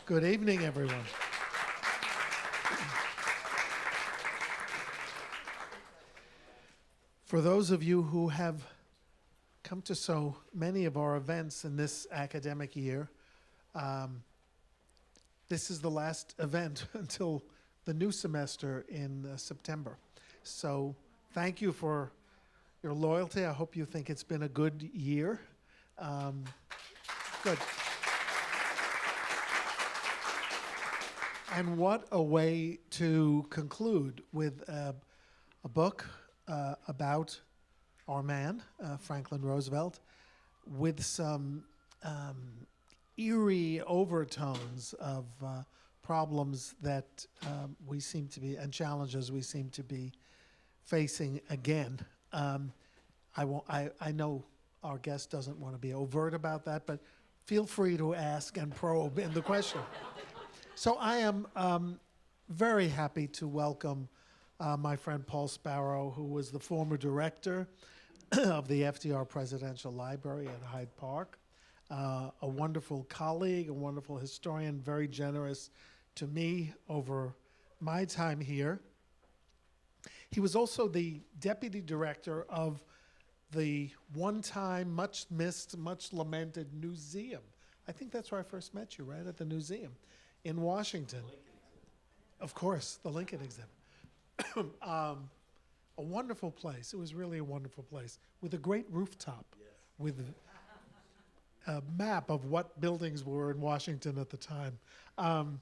Good evening, everyone. For those of you who have come to so many of our events in this academic year, um, this is the last event until the new semester in September. So thank you for your loyalty. I hope you think it's been a good year. Um, Good. And what a way to conclude with a book about our man, Franklin Roosevelt, with some um, eerie overtones of problems that we seem to be, and challenges we seem to be facing again. I know our guest doesn't want to be overt about that, but feel free to ask and probe in the question. So I am very happy to welcome my friend Paul Sparrow, who was the former director of the FDR Presidential Library at Hyde Park, a wonderful colleague, a wonderful historian, very generous to me over my time here. He was also the deputy director of the one-time, much-missed, much-lamented Newseum. I think that's where I first met you, right, at the Newseum in Washington. Of course, the Lincoln exhibit. A wonderful place. It was really a wonderful place with a great rooftop, with a map of what buildings were in Washington at the time. And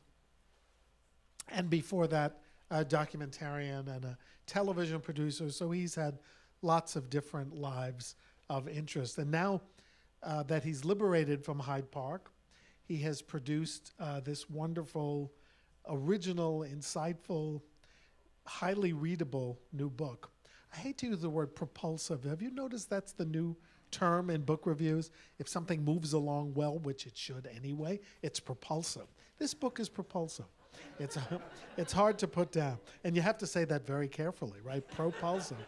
before that, a documentarian and a television producer. So he's had lots of different lives of interest. And now that he's liberated from Hyde Park, he has produced this wonderful, original, insightful, highly readable new book. I hate to use the word propulsive. Have you noticed that's the new term in book reviews? If something moves along well, which it should anyway, it's propulsive. This book is propulsive. It's hard to put down. And you have to say that very carefully, right? Propulsive.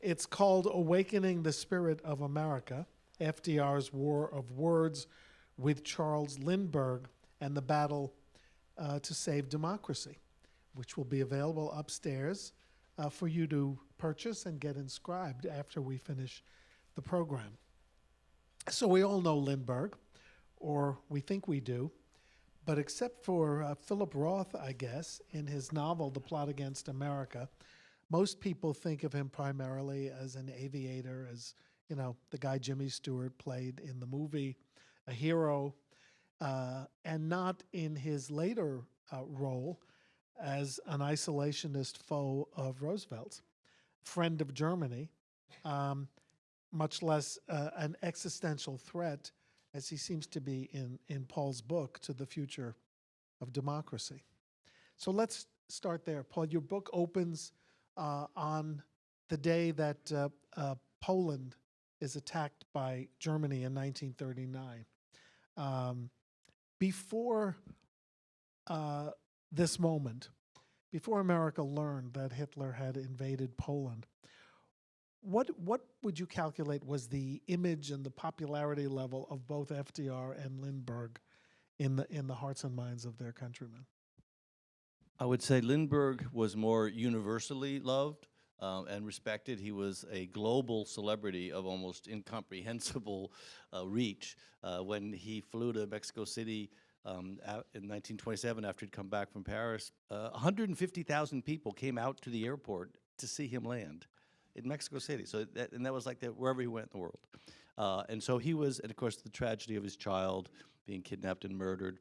It's called Awakening the Spirit of America, FDR's War of Words with Charles Lindbergh and the Battle to Save Democracy, which will be available upstairs for you to purchase and get inscribed after we finish the program. So we all know Lindbergh, or we think we do, but except for Philip Roth, I guess, in his novel, The Plot Against America, most people think of him primarily as an aviator, as, you know, the guy Jimmy Stewart played in the movie, a hero, and not in his later role as an isolationist foe of Roosevelt's, friend of Germany, much less an existential threat, as he seems to be in Paul's book, to the future of democracy. So let's start there. Paul, your book opens on the day that Poland is attacked by Germany in 1939. Before this moment, before America learned that Hitler had invaded Poland, what would you calculate was the image and the popularity level of both FDR and Lindbergh in the hearts and minds of their countrymen? I would say Lindbergh was more universally loved and respected. He was a global celebrity of almost incomprehensible reach. When he flew to Mexico City in 1927 after he'd come back from Paris, 150,000 people came out to the airport to see him land in Mexico City. So that was like that wherever he went in the world. And so he was, and of course the tragedy of his child being kidnapped and murdered,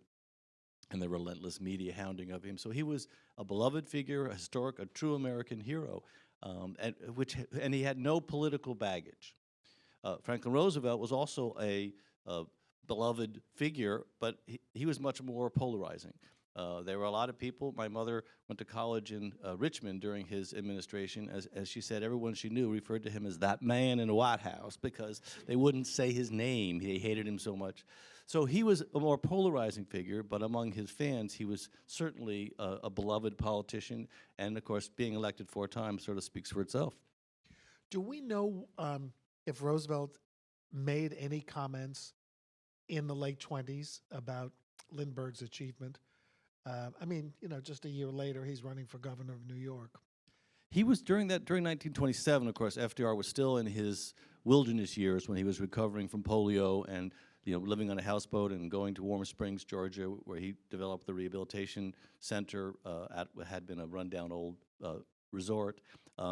and the relentless media hounding of him. So he was a beloved figure, a historic, a true American hero, and he had no political baggage. Franklin Roosevelt was also a beloved figure, but he was much more polarizing. There were a lot of people. My mother went to college in Richmond during his administration. As she said, everyone she knew referred to him as that man in the White House because they wouldn't say his name. They hated him so much. So he was a more polarizing figure, but among his fans, he was certainly a beloved politician. And of course, being elected 4 times sort of speaks for itself. Do we know if Roosevelt made any comments in the late 20s about Lindbergh's achievement. I mean, just a year later, he's running for governor of New York. He was during 1927. Of course, FDR was still in his wilderness years when he was recovering from polio and living on a houseboat and going to Warm Springs, Georgia, where he developed the rehabilitation center at what had been a rundown old resort.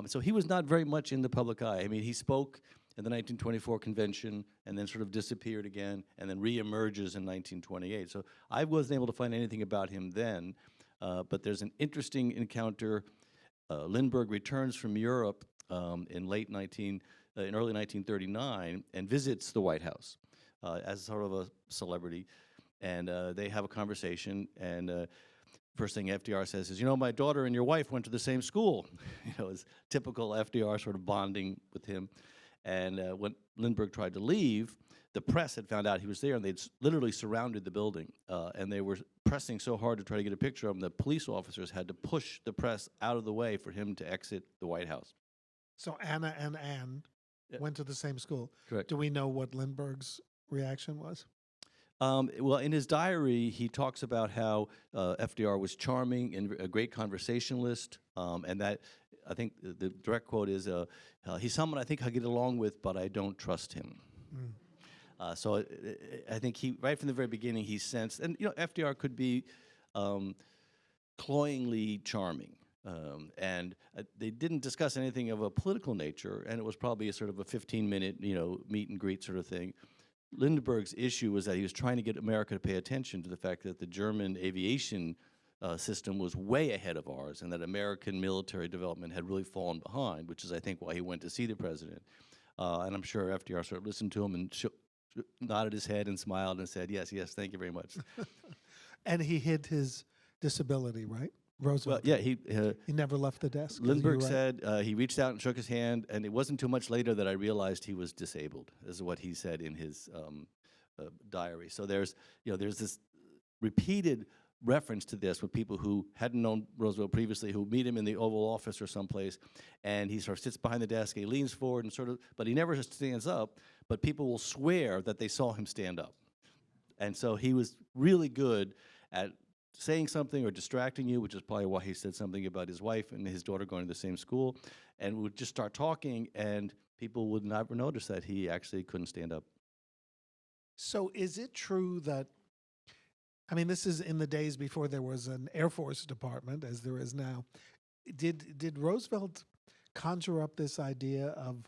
So he was not very much in the public eye. I mean, he spoke in the 1924 convention and then sort of disappeared again and then reemerges in 1928. So I wasn't able to find anything about him then, but there's an interesting encounter. Lindbergh returns from Europe in early 1939 and visits the White House as sort of a celebrity, and they have a conversation. And first thing FDR says is, my daughter and your wife went to the same school. It's typical FDR sort of bonding with him. And when Lindbergh tried to leave, the press had found out he was there, and they'd literally surrounded the building. And they were pressing so hard to try to get a picture of him that police officers had to push the press out of the way for him to exit the White House. So Anna and Anne went to the same school. Correct. Do we know what Lindbergh's reaction was? Well, in his diary, he talks about how FDR was charming and a great conversationalist, and that I think the direct quote is, he's someone I think I get along with, but I don't trust him. So I think right from the very beginning, he sensed, and FDR could be cloyingly charming, and they didn't discuss anything of a political nature, and it was probably a sort of a 15-minute, meet and greet sort of thing. Lindbergh's issue was that he was trying to get America to pay attention to the fact that the German aviation system was way ahead of ours, and that American military development had really fallen behind, which is, I think, why he went to see the president. And I'm sure FDR sort of listened to him and nodded his head and smiled and said, yes, thank you very much. And he hid his disability, right? Roosevelt. Well, yeah, he never left the desk. Lindbergh said he reached out and shook his hand, and it wasn't too much later that I realized he was disabled, is what he said in his diary. So there's this repeated reference to this with people who hadn't known Roosevelt previously, who meet him in the Oval Office or someplace, and he sort of sits behind the desk, he leans forward and but he never stands up, but people will swear that they saw him stand up. And so he was really good at saying something or distracting you, which is probably why he said something about his wife and his daughter going to the same school, and would just start talking, and people would never notice that he actually couldn't stand up. So is it true that, I mean, this is in the days before there was an Air Force Department, as there is now. Did Roosevelt conjure up this idea of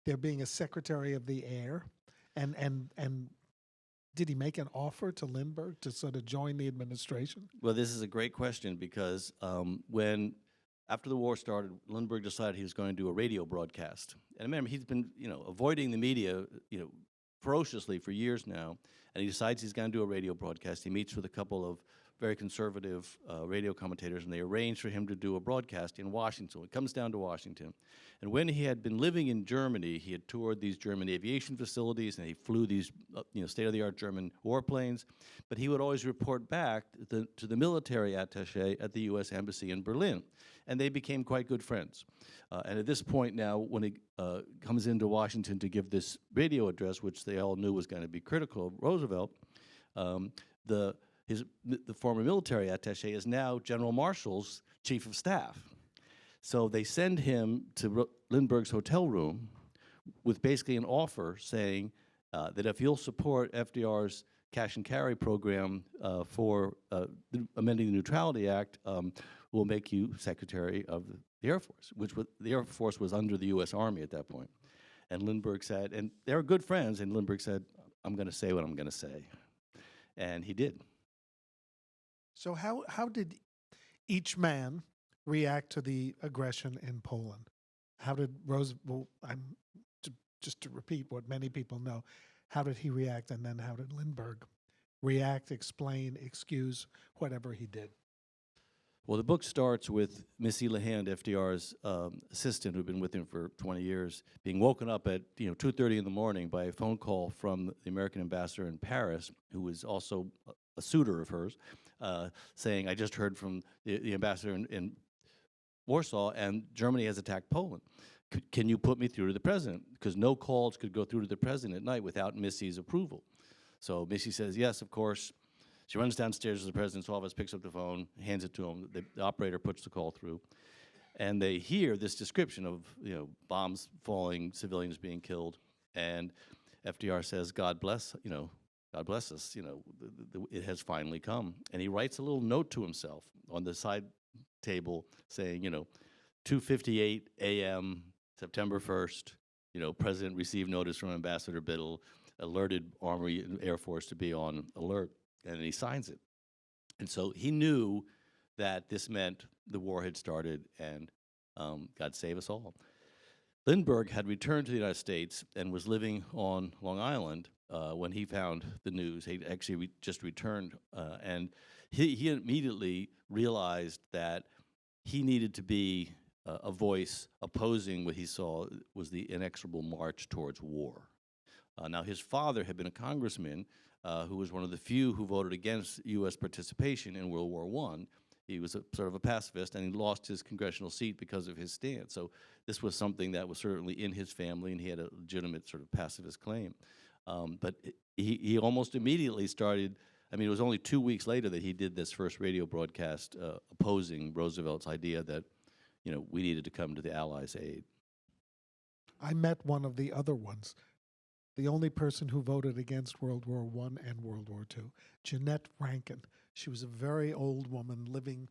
there being a Secretary of the Air, and did he make an offer to Lindbergh to sort of join the administration? Well, this is a great question because after the war started, Lindbergh decided he was going to do a radio broadcast. And remember, he's been avoiding the media ferociously for years now, and he decides he's going to do a radio broadcast. He meets with a couple of very conservative radio commentators, and they arrange for him to do a broadcast in Washington. So it comes down to Washington. And when he had been living in Germany, he had toured these German aviation facilities, and he flew these state-of-the-art German warplanes. But he would always report back to the military attaché at the U.S. Embassy in Berlin. And they became quite good friends. And at this point now, when he comes into Washington to give this radio address, which they all knew was going to be critical of Roosevelt, the former military attaché is now General Marshall's chief of staff. So they send him to Lindbergh's hotel room with basically an offer saying that if you'll support FDR's cash and carry program for amending the Neutrality Act, we'll make you Secretary of the Air Force, which the Air Force was under the U.S. Army at that point. And Lindbergh said, and they were good friends, and Lindbergh said, I'm going to say what I'm going to say. And he did. So how did each man react to the aggression in Poland? How did Roosevelt, just to repeat what many people know, how did he react, and then how did Lindbergh react, explain, excuse, whatever he did? Well, the book starts with Missy LeHand, FDR's assistant, who'd been with him for 20 years, being woken up at 2:30 in the morning by a phone call from the American ambassador in Paris, who was also a suitor of hers, saying, I just heard from the ambassador in Warsaw, and Germany has attacked Poland. Can you put me through to the president? Because no calls could go through to the president at night without Missy's approval. So Missy says, yes, of course. She runs downstairs to the president's office, picks up the phone, hands it to him. The operator puts the call through. And they hear this description of, bombs falling, civilians being killed. And FDR says, God bless, God bless us, it has finally come. And he writes a little note to himself on the side table saying, 2:58 a.m., September 1st, President received notice from Ambassador Biddle, alerted Army and Air Force to be on alert, and then he signs it. And so he knew that this meant the war had started, and God save us all. Lindbergh had returned to the United States and was living on Long Island when he found the news. He actually just returned, and he immediately realized that he needed to be a voice opposing what he saw was the inexorable march towards war. Now, his father had been a congressman who was one of the few who voted against U.S. participation in World War I. He was sort of a pacifist, and he lost his congressional seat because of his stance. So this was something that was certainly in his family, and he had a legitimate sort of pacifist claim. But he almost immediately started, it was only 2 weeks later that he did this first radio broadcast opposing Roosevelt's idea that, we needed to come to the Allies' aid. I met one of the other ones, the only person who voted against World War I and World War II, Jeanette Rankin. She was a very old woman living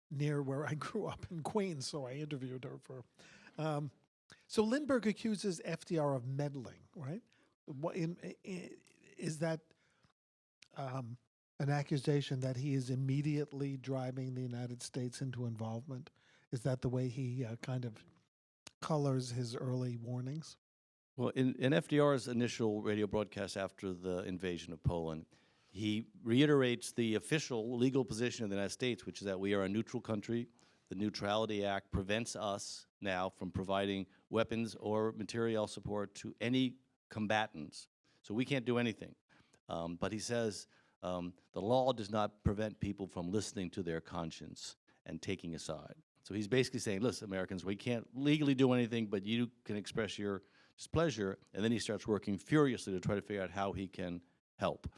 near where I grew up in Queens, so I interviewed her for. So Lindbergh accuses FDR of meddling, right? Is that an accusation that he is immediately driving the United States into involvement? Is that the way he kind of colors his early warnings? Well, in FDR's initial radio broadcast after the invasion of Poland, he reiterates the official legal position of the United States, which is that we are a neutral country. The Neutrality Act prevents us now from providing weapons or material support to any combatants. So we can't do anything. But he says the law does not prevent people from listening to their conscience and taking a side. So he's basically saying, listen, Americans, we can't legally do anything, but you can express your displeasure. And then he starts working furiously to try to figure out how he can help,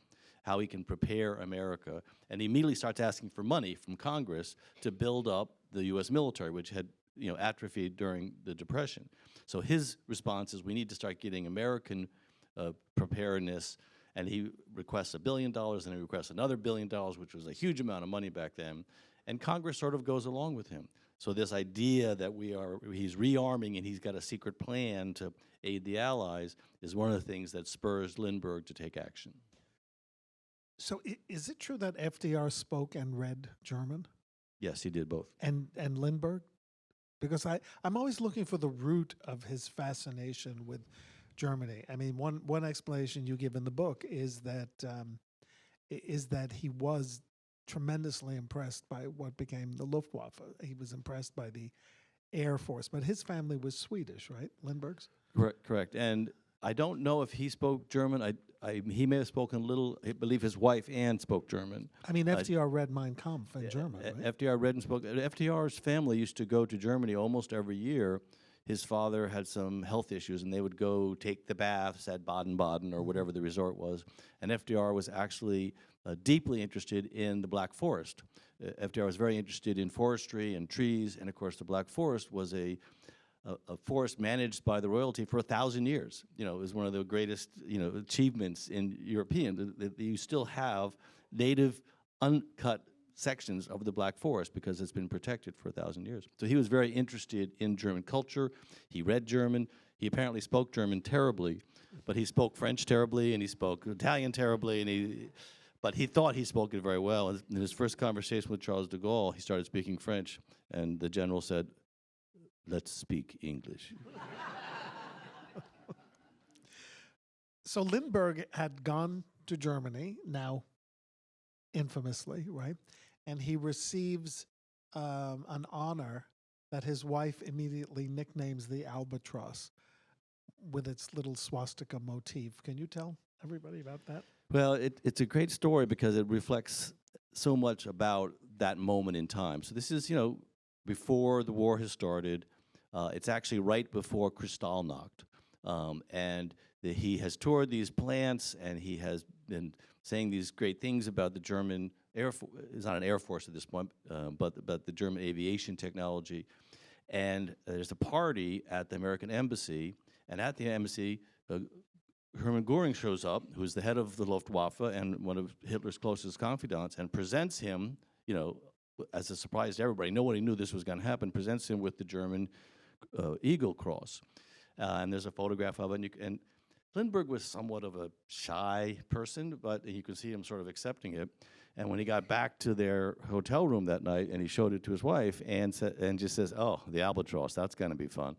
how he can prepare America. And he immediately starts asking for money from Congress to build up the U.S. military, which had atrophied during the Depression. So his response is we need to start getting American preparedness. And he requests $1 billion, and he requests another $1 billion, which was a huge amount of money back then. And Congress sort of goes along with him. So this idea that he's rearming and he's got a secret plan to aid the Allies is one of the things that spurs Lindbergh to take action. So is it true that FDR spoke and read German? Yes, he did both. And Lindbergh? Because I'm always looking for the root of his fascination with Germany. One explanation you give in the book is that he was tremendously impressed by what became the Luftwaffe. He was impressed by the Air Force, but his family was Swedish, right? Lindbergh's? Correct. And I don't know if he spoke German. He may have spoken a little. I believe his wife, Anne, spoke German. FDR read Mein Kampf in German, right? FDR read and spoke. FDR's family used to go to Germany almost every year. His father had some health issues, and they would go take the baths at Baden-Baden or whatever the resort was. And FDR was actually deeply interested in the Black Forest. FDR was very interested in forestry and trees, and of course the Black Forest was a forest managed by the royalty for 1,000 years. It was one of the greatest achievements in European. You still have native uncut sections of the Black Forest because it's been protected for 1,000 years. So he was very interested in German culture. He read German. He apparently spoke German terribly, but he spoke French terribly, and he spoke Italian terribly, but he thought he spoke it very well. In his first conversation with Charles de Gaulle, he started speaking French, and the general said, "Let's speak English." So Lindbergh had gone to Germany, now infamously, right? And he receives an honor that his wife immediately nicknames the Albatross with its little swastika motif. Can you tell everybody about that? Well, it's a great story because it reflects so much about that moment in time. So this is, before the war has started. It's actually right before Kristallnacht. And he has toured these plants, and he has and saying these great things about the German Air Force. It's not an Air Force at this point, but the German aviation technology. And there's a party at the American embassy, and at the embassy, Hermann Göring shows up, who's the head of the Luftwaffe and one of Hitler's closest confidants, and presents him, as a surprise to everybody. Nobody knew this was going to happen. Presents him with the German Eagle Cross, and there's a photograph of it. And Lindbergh was somewhat of a shy person, but you can see him sort of accepting it. And when he got back to their hotel room that night, and he showed it to his wife, and just says, "Oh, the Albatross, that's going to be fun."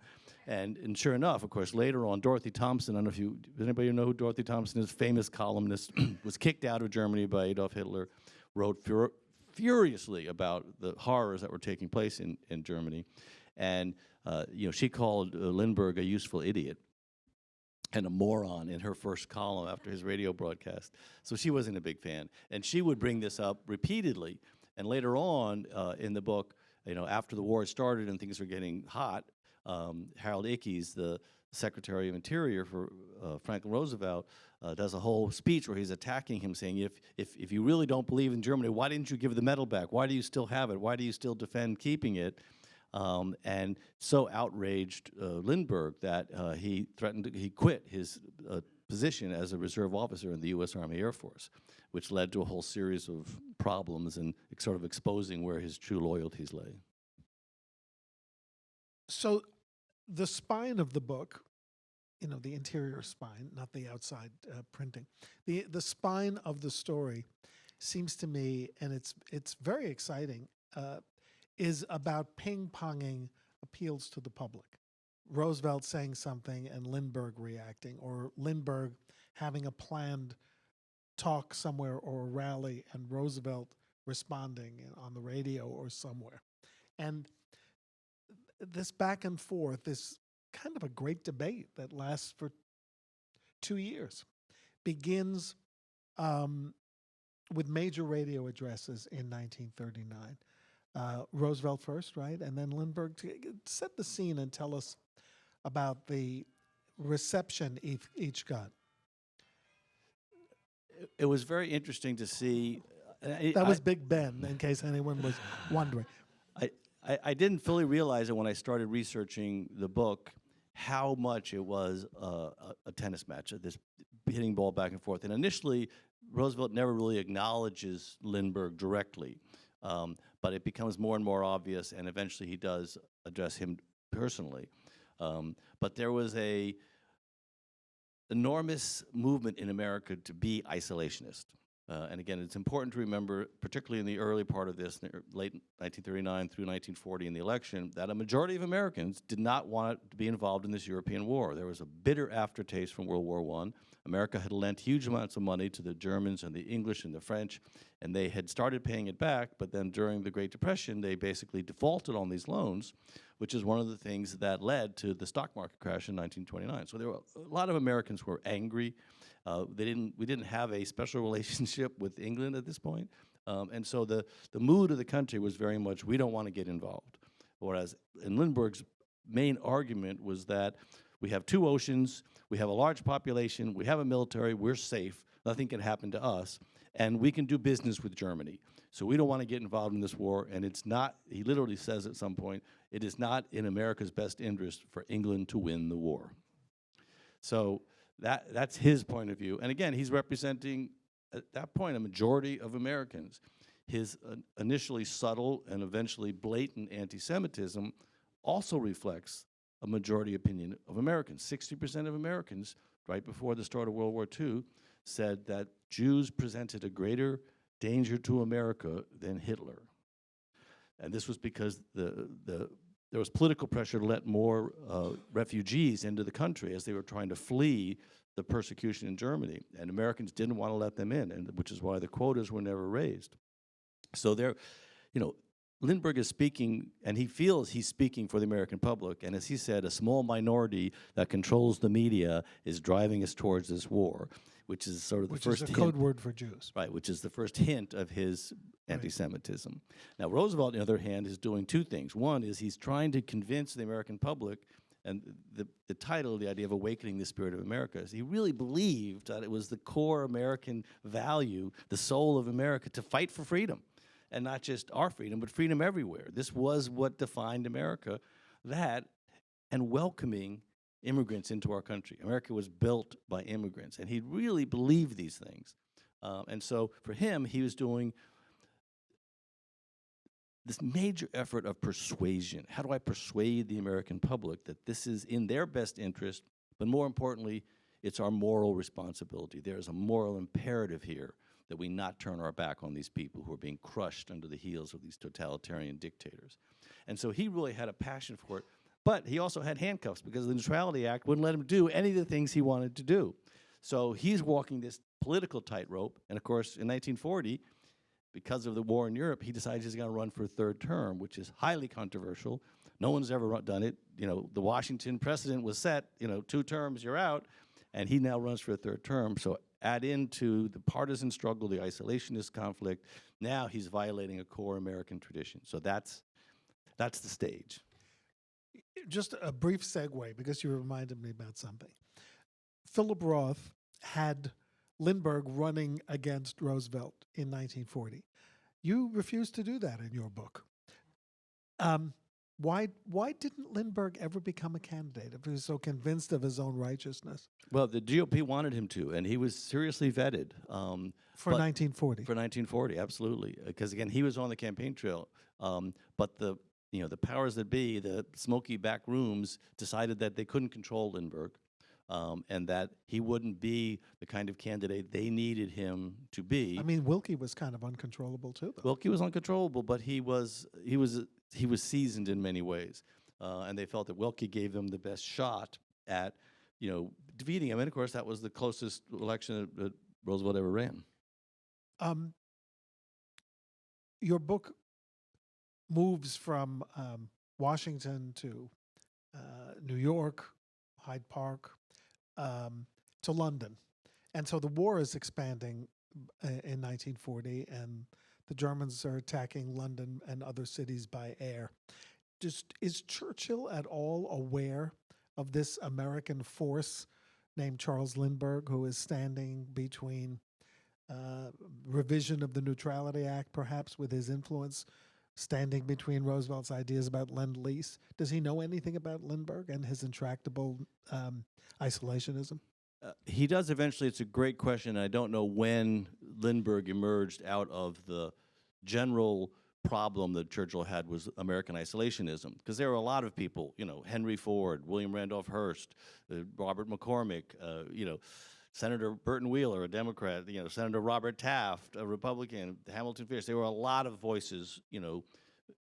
And sure enough, of course, later on, Dorothy Thompson, I don't know if does anybody know who Dorothy Thompson is? Famous columnist, was kicked out of Germany by Adolf Hitler, wrote furiously about the horrors that were taking place in Germany. And, she called Lindbergh a useful idiot and a moron in her first column after his radio broadcast. So she wasn't a big fan. And she would bring this up repeatedly. And later on in the book, after the war had started and things were getting hot, Harold Ickes, the Secretary of Interior for Franklin Roosevelt, does a whole speech where he's attacking him, saying, if you really don't believe in Germany, why didn't you give the medal back? Why do you still have it? Why do you still defend keeping it? And so outraged Lindbergh that he quit his position as a reserve officer in the U.S. Army Air Force, which led to a whole series of problems and sort of exposing where his true loyalties lay. So the spine of the book, the interior spine, not the outside printing, the spine of the story seems to me, and it's very exciting, is about ping-ponging appeals to the public. Roosevelt saying something and Lindbergh reacting, or Lindbergh having a planned talk somewhere or a rally and Roosevelt responding on the radio or somewhere. And this back and forth, this kind of a great debate that lasts for 2 years, begins with major radio addresses in 1939. Roosevelt first, right? And then Lindbergh. Set the scene and tell us about the reception each got. It was very interesting to see. That was Big Ben, in case anyone was wondering. I didn't fully realize it when I started researching the book how much it was a tennis match, this hitting ball back and forth. And initially, Roosevelt never really acknowledges Lindbergh directly. But it becomes more and more obvious, and eventually he does address him personally. But there was a enormous movement in America to be isolationist. And again, it's important to remember, particularly in the early part of this, late 1939 through 1940 in the election, that a majority of Americans did not want to be involved in this European war. There was a bitter aftertaste from World War I. America had lent huge amounts of money to the Germans and the English and the French, and they had started paying it back, but then during the Great Depression, they basically defaulted on these loans, which is one of the things that led to the stock market crash in 1929. So there were a lot of Americans who were angry. We didn't have a special relationship with England at this point. And so the mood of the country was very much, we don't want to get involved. Whereas in Lindbergh's main argument was that we have two oceans, we have a large population, we have a military, we're safe, nothing can happen to us, and we can do business with Germany. So we don't want to get involved in this war, and it's not, he literally says at some point, it is not in America's best interest for England to win the war. So that's his point of view. And again, he's representing, at that point, a majority of Americans. His initially subtle and eventually blatant anti-Semitism also reflects a majority opinion of Americans. 60% of Americans, right before the start of World War II, said that Jews presented a greater danger to America than Hitler. And this was because there was political pressure to let more refugees into the country as they were trying to flee the persecution in Germany. And Americans didn't want to let them in, and which is why the quotas were never raised. So Lindbergh is speaking, and he feels he's speaking for the American public. And as he said, a small minority that controls the media is driving us towards this war, which is sort of the first hint. Which is a code word for Jews. Right, which is the first hint of his anti-Semitism. Now, Roosevelt, on the other hand, is doing two things. One is he's trying to convince the American public And the title, the idea of awakening the spirit of America, is he really believed that it was the core American value, the soul of America, to fight for freedom. And not just our freedom, but freedom everywhere. This was what defined America, that and welcoming immigrants into our country. America was built by immigrants, and he really believed these things. And so for him, he was doing this major effort of persuasion. How do I persuade the American public that this is in their best interest, but more importantly, it's our moral responsibility. There is a moral imperative here that we not turn our back on these people who are being crushed under the heels of these totalitarian dictators. And so he really had a passion for it, but he also had handcuffs because the Neutrality Act wouldn't let him do any of the things he wanted to do. So he's walking this political tightrope, and of course, in 1940, because of the war in Europe, he decides he's going to run for a third term, which is highly controversial. No one's ever done it. You know, the Washington precedent was set, 2 terms, you're out, and he now runs for a third term. So add into the partisan struggle, the isolationist conflict, now he's violating a core American tradition. So that's the stage. Just a brief segue, because you reminded me about something. Philip Roth had Lindbergh running against Roosevelt in 1940. You refused to do that in your book. Why didn't Lindbergh ever become a candidate if he was so convinced of his own righteousness? Well, the GOP wanted him to, and he was seriously vetted. For 1940. For 1940, absolutely. Because, again, he was on the campaign trail. But the powers that be, the smoky back rooms, decided that they couldn't control Lindbergh. And that he wouldn't be the kind of candidate they needed him to be. I mean, Wilkie was kind of uncontrollable too, though. Wilkie was uncontrollable, but he was seasoned in many ways, and they felt that Wilkie gave them the best shot at, defeating him. And of course, that was the closest election that Roosevelt ever ran. Your book moves from Washington to New York, Hyde Park, to London. And so the war is expanding in 1940, and the Germans are attacking London and other cities by air. Is Churchill at all aware of this American force named Charles Lindbergh, who is standing between revision of the Neutrality Act, perhaps with his influence, standing between Roosevelt's ideas about Lend-Lease? Does he know anything about Lindbergh and his intractable isolationism? He does eventually. It's a great question. I don't know when Lindbergh emerged out of the general problem that Churchill had was American isolationism, because there were a lot of people, Henry Ford, William Randolph Hearst, Robert McCormick, Senator Burton Wheeler, a Democrat, Senator Robert Taft, a Republican, Hamilton Fish. There were a lot of voices,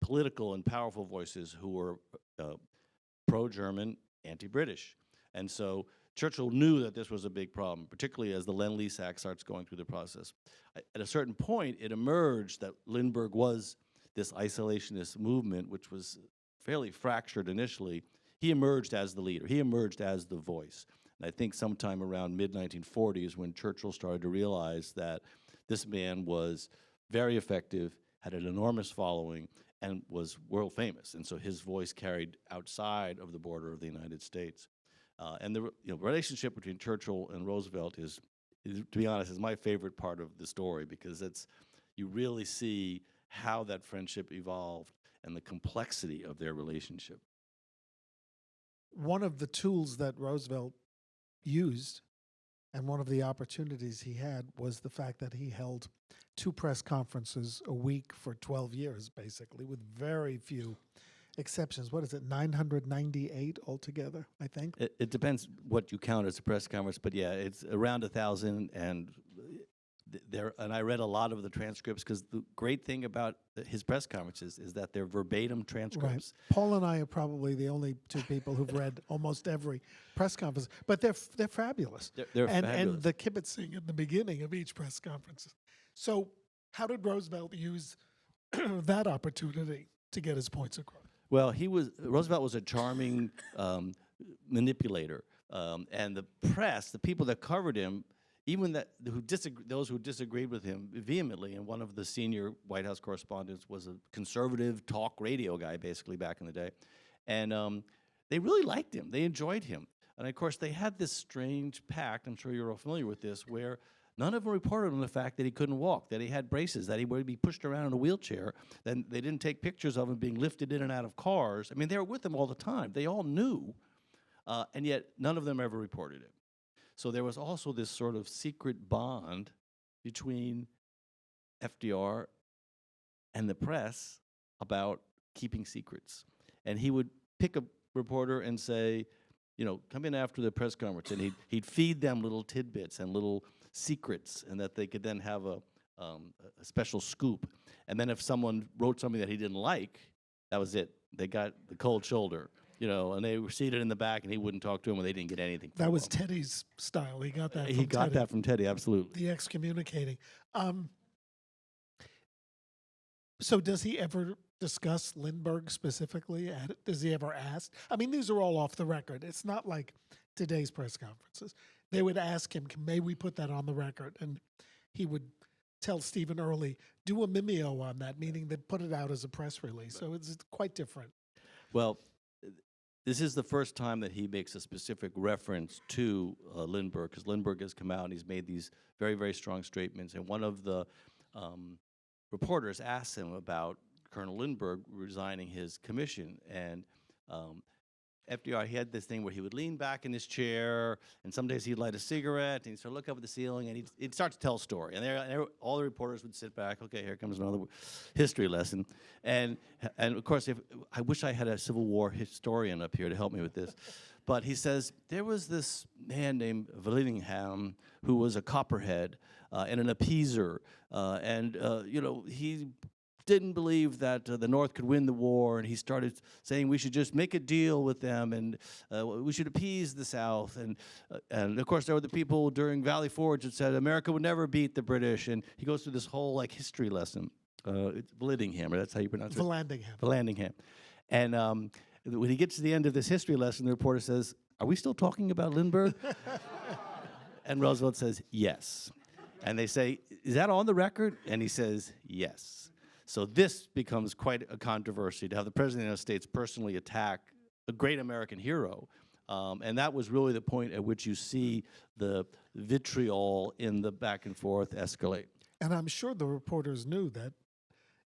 political and powerful voices who were pro-German, anti-British. And so Churchill knew that this was a big problem, particularly as the Lend-Lease Act starts going through the process. At a certain point, it emerged that Lindbergh was this isolationist movement, which was fairly fractured initially. He emerged as the leader. He emerged as the voice. And I think sometime around mid-1940s when Churchill started to realize that this man was very effective, had an enormous following, and was world famous. And so his voice carried outside of the border of the United States. And the relationship between Churchill and Roosevelt is, to be honest, is my favorite part of the story, because you really see how that friendship evolved and the complexity of their relationship. One of the tools that Roosevelt used, and one of the opportunities he had, was the fact that he held 2 press conferences a week for 12 years, basically, with very few exceptions. What is it, 998 altogether, I think? It depends what you count as a press conference, but yeah, it's around 1,000, and I read a lot of the transcripts, because the great thing about his press conferences is that they're verbatim transcripts. Right. Paul and I are probably the only 2 people who've read almost every press conference, but they're fabulous. They're fabulous. fabulous. And the kibitzing at the beginning of each press conference. So how did Roosevelt use that opportunity to get his points across? Well, Roosevelt was a charming manipulator, and the press, the people that covered him, even those who disagreed with him vehemently, and one of the senior White House correspondents was a conservative talk radio guy, basically, back in the day, and they really liked him. They enjoyed him. And of course, they had this strange pact, I'm sure you're all familiar with this, where none of them reported on the fact that he couldn't walk, that he had braces, that he would be pushed around in a wheelchair. Then they didn't take pictures of him being lifted in and out of cars. I mean, they were with him all the time. They all knew, and yet none of them ever reported it. So there was also this sort of secret bond between FDR and the press about keeping secrets. And he would pick a reporter and say, you know, come in after the press conference, and he'd feed them little tidbits and little secrets, and that they could then have a special scoop. And then if someone wrote something that he didn't like, that was it. They got the cold shoulder, you know, and they were seated in the back, and he wouldn't talk to them, and they didn't get anything. That was Teddy's style. He got that. He got Teddy. that from Teddy, absolutely. The excommunicating. So does he ever discuss Lindbergh specifically? Does he ever ask? I mean, these are all off the record. It's not like today's press conferences. They would ask him, may we put that on the record? And he would tell Stephen Early, do a mimeo on that, meaning they'd put it out as a press release. So it's quite different. Well, this is the first time that he makes a specific reference to Lindbergh, because Lindbergh has come out and he's made these very, very strong statements. And one of the reporters asked him about Colonel Lindbergh resigning his commission. And FDR, he had this thing where he would lean back in his chair, and some days he'd light a cigarette, and he'd sort of look up at the ceiling, and he'd start to tell a story. And all the reporters would sit back. Okay, here comes another history lesson. And of course, I wish I had a Civil War historian up here to help me with this. But he says, there was this man named Vallandigham who was a copperhead and an appeaser. You know, he didn't believe that the North could win the war, and he started saying we should just make a deal with them, and we should appease the South. And of course, there were the people during Valley Forge that said America would never beat the British. And he goes through this whole like history lesson. It's Vallandigham, or that's how you pronounce it. Vallandigham. And when he gets to the end of this history lesson, the reporter says, "Are we still talking about Lindbergh?" And Roosevelt says, "Yes." And they say, "Is that on the record?" And he says, "Yes." So this becomes quite a controversy to have the President of the United States personally attack a great American hero. And that was really the point at which you see the vitriol in the back and forth escalate. And I'm sure the reporters knew that,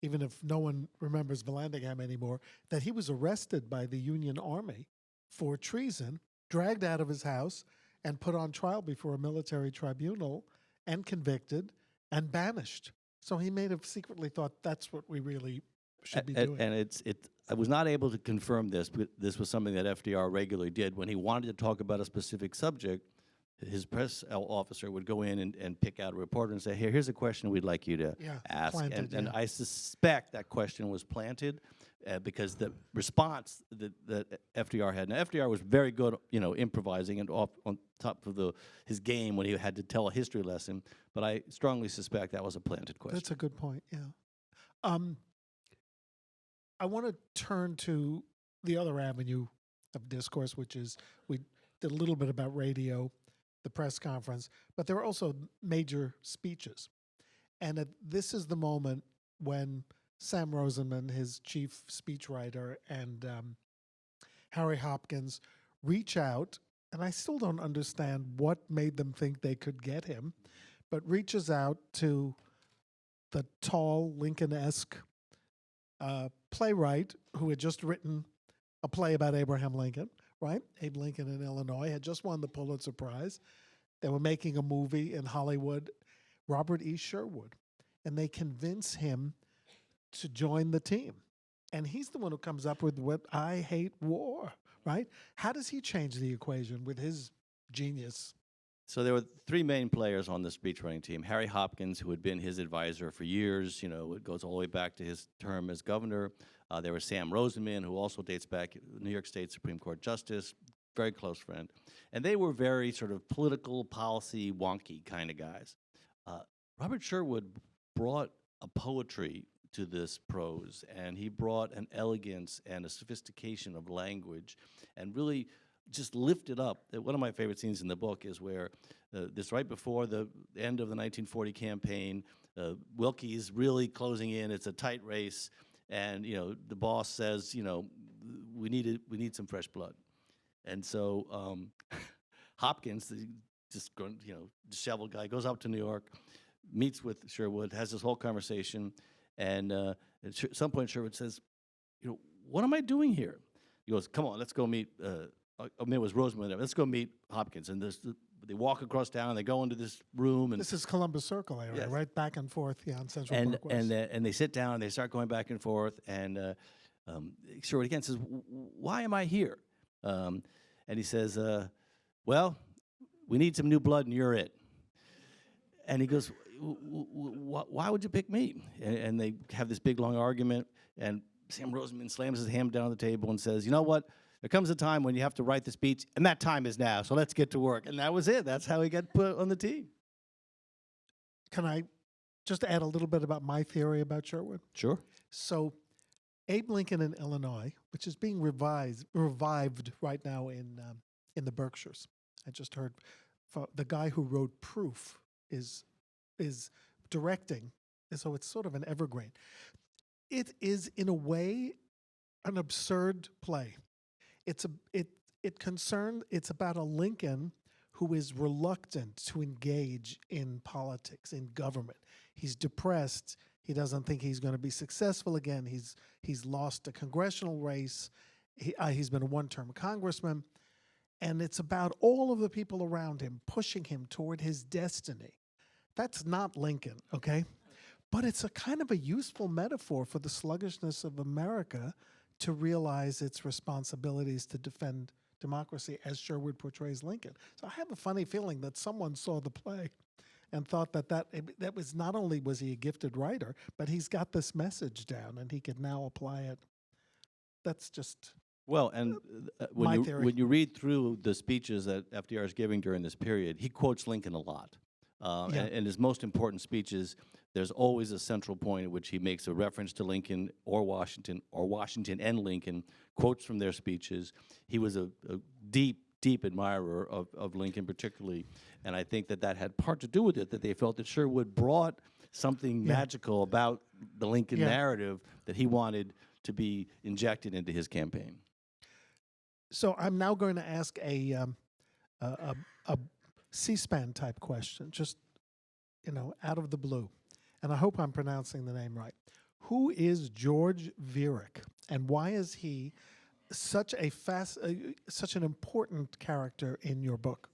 even if no one remembers Vallandigham anymore, that he was arrested by the Union Army for treason, dragged out of his house, and put on trial before a military tribunal, and convicted, and banished. So he may have secretly thought that's what we really should be doing. And I was not able to confirm this, but this was something that FDR regularly did. When he wanted to talk about a specific subject, his press officer would go in and pick out a reporter and say, here's a question we'd like you to ask. Planted, and I suspect that question was planted because the response that FDR had. Now, FDR was very good, you know, improvising and on top of his game when he had to tell a history lesson. But I strongly suspect that was a planted question. That's a good point, yeah. I want to turn to the other avenue of discourse, which is we did a little bit about radio, the press conference, but there are also major speeches. And this is the moment when Sam Rosenman, his chief speechwriter, and Harry Hopkins reach out, and I still don't understand what made them think they could get him, but reaches out to the tall Lincoln-esque playwright who had just written a play about Abraham Lincoln, right? Abe Lincoln in Illinois, had just won the Pulitzer Prize. They were making a movie in Hollywood, Robert E. Sherwood, and they convince him to join the team. And he's the one who comes up with what I hate war, right? How does he change the equation with his genius? So there were three main players on the speechwriting team. Harry Hopkins, who had been his advisor for years, you know, it goes all the way back to his term as governor. There was Sam Rosenman, who also dates back to New York State Supreme Court Justice, very close friend. And they were very sort of political, policy, wonky kind of guys. Robert Sherwood brought a poetry to this prose, and he brought an elegance and a sophistication of language and really just lifted up. One of my favorite scenes in the book is where this right before the end of the 1940 campaign, Wilkie's really closing in. It's a tight race, and you know the boss says, you know, we need some fresh blood. And so Hopkins, the disheveled guy, goes up to New York, meets with Sherwood, has this whole conversation, and at some point Sherwood says, what am I doing here? He goes, come on, let's go meet, maybe it was Rosamond, let's go meet Hopkins. And they walk across town, they go into this room. And this is Columbus Circle area, yes. right? Back and forth, on Central Park West. And they sit down, and they start going back and forth, and Sherwood again says, why am I here? And he says, well, we need some new blood, and you're it. And he goes, why would you pick me? And they have this big, long argument, and Sam Rosenman slams his hand down on the table and says, you know what? There comes a time when you have to write the speech, and that time is now, so let's get to work. And that was it. That's how he got put on the team. Can I just add a little bit about my theory about Sherwood? Sure. So Abe Lincoln in Illinois, which is being revived right now in the Berkshires. I just heard the guy who wrote Proof is directing, so it's sort of an evergreen. It is, in a way, an absurd play. It's about a Lincoln who is reluctant to engage in politics, in government. He's depressed. He doesn't think he's going to be successful again. He's lost a congressional race. He's been a one-term congressman. And it's about all of the people around him pushing him toward his destiny. That's not Lincoln, okay? But it's a kind of a useful metaphor for the sluggishness of America to realize its responsibilities to defend democracy as Sherwood portrays Lincoln. So I have a funny feeling that someone saw the play and thought that was not only was he a gifted writer, but he's got this message down and he could now apply it. That's just well, and when you read through the speeches that FDR is giving during this period, he quotes Lincoln a lot. And his most important speeches, there's always a central point at which he makes a reference to Lincoln or Washington and Lincoln, quotes from their speeches. He was a deep admirer of Lincoln particularly, and I think that had part to do with it, that they felt that Sherwood brought something magical about the Lincoln narrative that he wanted to be injected into his campaign. So I'm now going to ask a C-SPAN type question, just out of the blue, and I hope I'm pronouncing the name right. Who is George Viereck, and why is he such an important character in your book?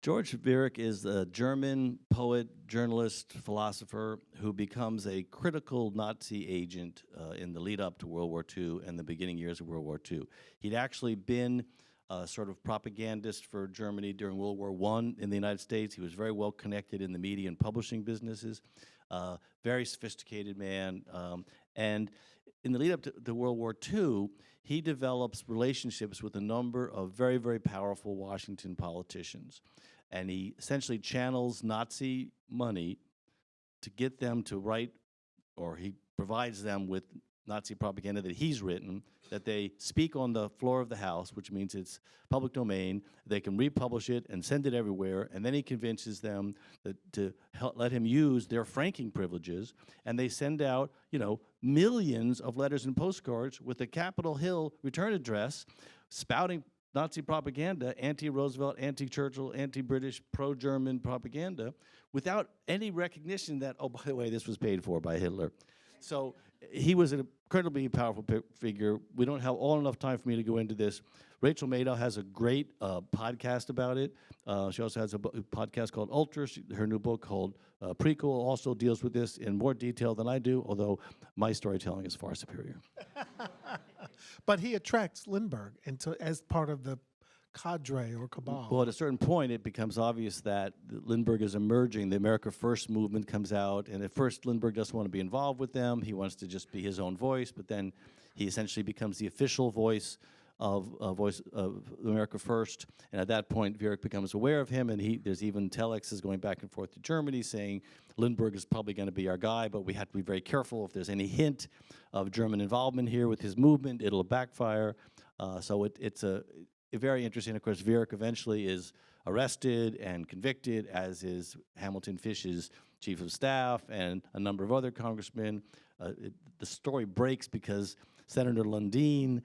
George Viereck is a German poet, journalist, philosopher who becomes a critical Nazi agent in the lead up to World War II and the beginning years of World War II. He'd actually been a sort of propagandist for Germany during World War I in the United States. He was very well connected in the media and publishing businesses, very sophisticated man. And in the lead up to World War II, he develops relationships with a number of very, very powerful Washington politicians. And he essentially channels Nazi money to get them to write, or he provides them with Nazi propaganda that he's written, that they speak on the floor of the House, which means it's public domain. They can republish it and send it everywhere, and then he convinces them to let him use their franking privileges, and they send out, millions of letters and postcards with a Capitol Hill return address spouting Nazi propaganda, anti-Roosevelt, anti-Churchill, anti-British, pro-German propaganda, without any recognition that, oh, by the way, this was paid for by Hitler. So he was an incredibly powerful figure. We don't have enough time for me to go into this. Rachel Maddow has a great podcast about it. She also has a podcast called Ultra. Her new book called Prequel also deals with this in more detail than I do, although my storytelling is far superior. But he attracts Lindbergh as part of the cadre or cabal. Well, at a certain point, it becomes obvious that Lindbergh is emerging. The America First movement comes out, and at first, Lindbergh doesn't want to be involved with them. He wants to just be his own voice, but then he essentially becomes the official voice of America First. And at that point, Viereck becomes aware of him, and there's even telexes going back and forth to Germany saying Lindbergh is probably going to be our guy, but we have to be very careful. If there's any hint of German involvement here with his movement, it'll backfire. So it's very interesting. Of course, Viereck eventually is arrested and convicted, as is Hamilton Fish's chief of staff and a number of other congressmen. The story breaks because Senator Lundeen